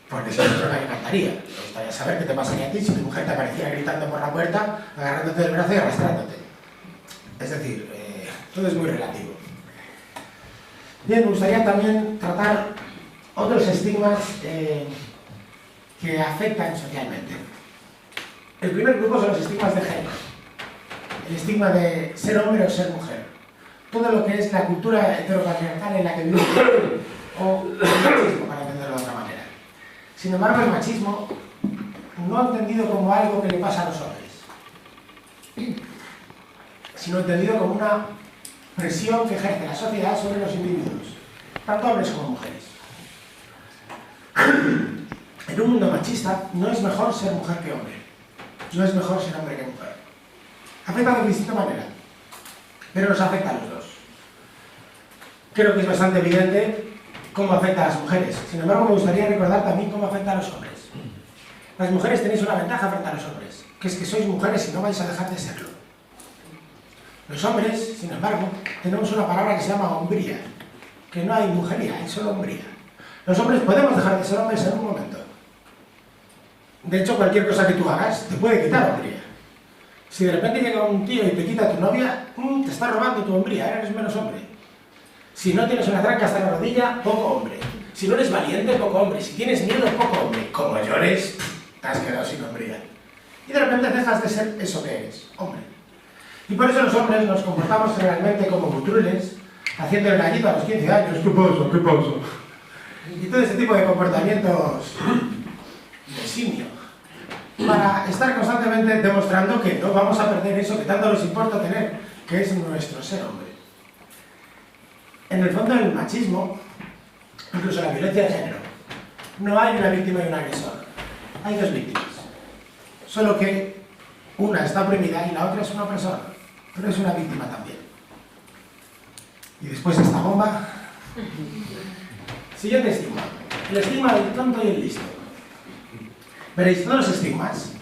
Speaker 1: Porque si no, me encantaría. Me gustaría saber qué te pasaría a ti si tu mujer te apareciera gritando por la puerta, agarrándote del brazo y arrastrándote. Es decir, todo es muy relativo. Bien, me gustaría también tratar otros estigmas que afectan socialmente. El primer grupo son los estigmas de género. El estigma de ser hombre o ser mujer. Todo lo que es la cultura heteropatriarcal en la que vivimos. O el machismo, para entenderlo de otra manera. Sin embargo, el machismo no entendido como algo que le pasa a los hombres, sino entendido como una presión que ejerce la sociedad sobre los individuos, tanto hombres como mujeres. En un mundo machista no es mejor ser mujer que hombre, no es mejor ser hombre que mujer. Afecta de distinta manera, pero nos afecta a los dos. Creo que es bastante evidente cómo afecta a las mujeres. Sin embargo, me gustaría recordar también cómo afecta a los hombres. Las mujeres tenéis una ventaja frente a los hombres, que es que sois mujeres y no vais a dejar de serlo. Los hombres, sin embargo, tenemos una palabra que se llama hombría, que no hay mujería, hay solo hombría. Los hombres podemos dejar de ser hombres en un momento. De hecho, cualquier cosa que tú hagas te puede quitar hombría. Si de repente llega un tío y te quita a tu novia, te está robando tu hombría, eres menos hombre. Si no tienes una tranca hasta la rodilla, poco hombre. Si no eres valiente, poco hombre. Si tienes miedo, poco hombre. Como llores, te has quedado sin hombría. Y de repente dejas de ser eso que eres, hombre. Y por eso los hombres nos comportamos generalmente como butrules, haciendo el gallito a los 15 años. ¿Qué pasa? ¿Qué pasa? Y todo ese tipo de comportamientos de simio, para estar constantemente demostrando que no vamos a perder eso que tanto nos importa tener, que es nuestro ser hombre. En el fondo, el machismo, incluso la violencia de género, no hay una víctima y un agresor. Hay dos víctimas. Solo que una está oprimida y la otra es una opresora, pero es una víctima también. Y después de esta bomba, siguiente estigma. El estigma del tonto y el listo. Veréis, todos los estigmas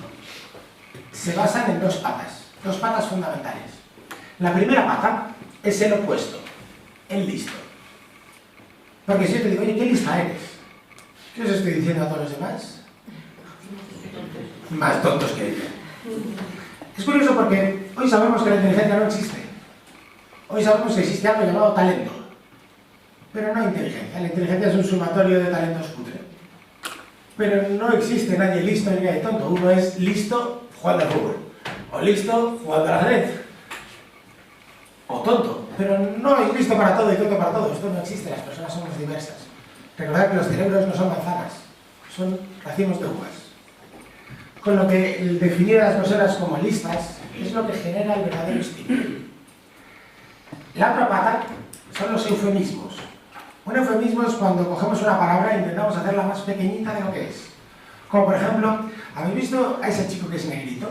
Speaker 1: se basan en dos patas fundamentales. La primera pata es el opuesto, el listo. Porque si yo te digo, oye, ¿qué lista eres? ¿Qué os estoy diciendo a todos los demás? Más tontos que ella. Es curioso porque hoy sabemos que la inteligencia no existe. Hoy sabemos que existe algo llamado talento. Pero no inteligencia. La inteligencia es un sumatorio de talentos cutre. Pero no existe nadie listo ni nadie tonto. Uno es listo jugando al fútbol. O listo jugando al ajedrez. O tonto. Pero no es listo para todo y tonto para todo. Esto no existe. Las personas somos diversas. Recordad que los cerebros no son manzanas. Son racimos de uvas. Con lo que el definir a las personas como listas es lo que genera el verdadero estigma. La otra pata son los eufemismos. Un eufemismo es cuando cogemos una palabra e intentamos hacerla más pequeñita de lo que es. Como por ejemplo, ¿habéis visto a ese chico que es negrito?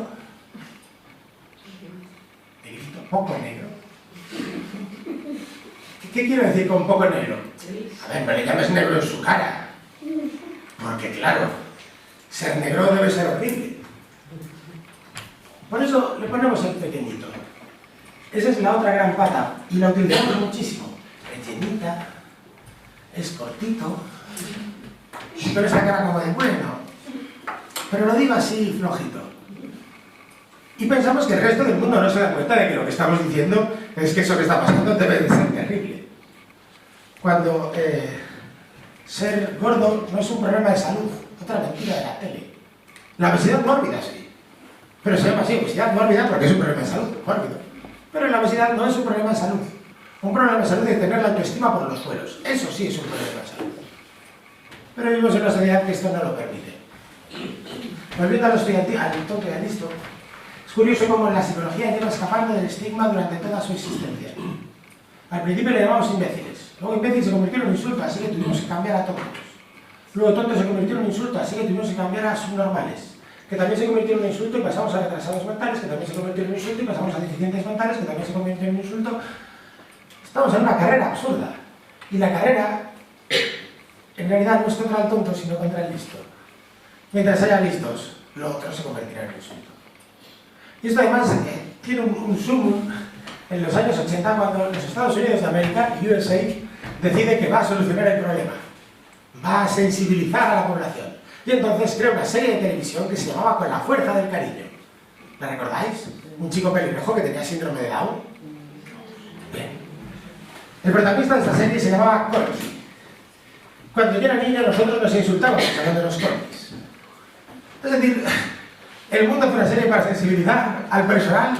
Speaker 1: Negrito, poco negro. ¿Qué quiero decir con poco negro? A ver, no le llames negro en su cara. Porque claro, ser negro debe ser horrible. Por eso le ponemos el pequeñito. Esa es la otra gran pata y la utilizamos muchísimo. Rellenita, es cortito, pero esa cara como de bueno. Pero lo digo así, flojito. Y pensamos que el resto del mundo no se da cuenta de que lo que estamos diciendo es que eso que está pasando debe de ser terrible. Cuando ser gordo no es un problema de salud, otra mentira de la tele. La obesidad mórbida sí, pero se llama así, obesidad mórbida porque es un problema de salud, mórbido. Pero la obesidad no es un problema de salud. Un problema de salud es tener la autoestima por los suelos. Eso sí es un problema de salud. Pero vivimos en una sociedad que esto no lo permite. Volviendo al tonto y al listo, es curioso cómo la psicología lleva escapando del estigma durante toda su existencia. Al principio le llamamos imbéciles. Luego imbécil se convirtió en un insulto, así que tuvimos que cambiar a tontos. Luego tonto se convirtió en un insulto, así que tuvimos que cambiar a subnormales. Que también se convirtió en un insulto y pasamos a retrasados mentales, que también se convirtió en un insulto y pasamos a deficientes mentales, que también se convirtió en un insulto. Estamos en una carrera absurda. Y la carrera, en realidad, no es contra el tonto, sino contra el listo. Mientras haya listos, lo otro se convertirá en un insulto. Y esto además tiene un sumum en los años 80, cuando los Estados Unidos de América, USA, decide que va a solucionar el problema. Va a sensibilizar a la población. Y entonces crea una serie de televisión que se llamaba Con la fuerza del cariño. ¿La recordáis? Un chico pelirrojo que tenía síndrome de Down. Bien. El protagonista de esta serie se llamaba Corky. Cuando yo era niño nosotros nos insultábamos hablando de los Corkys. Es decir, el mundo fue una serie para sensibilizar al personal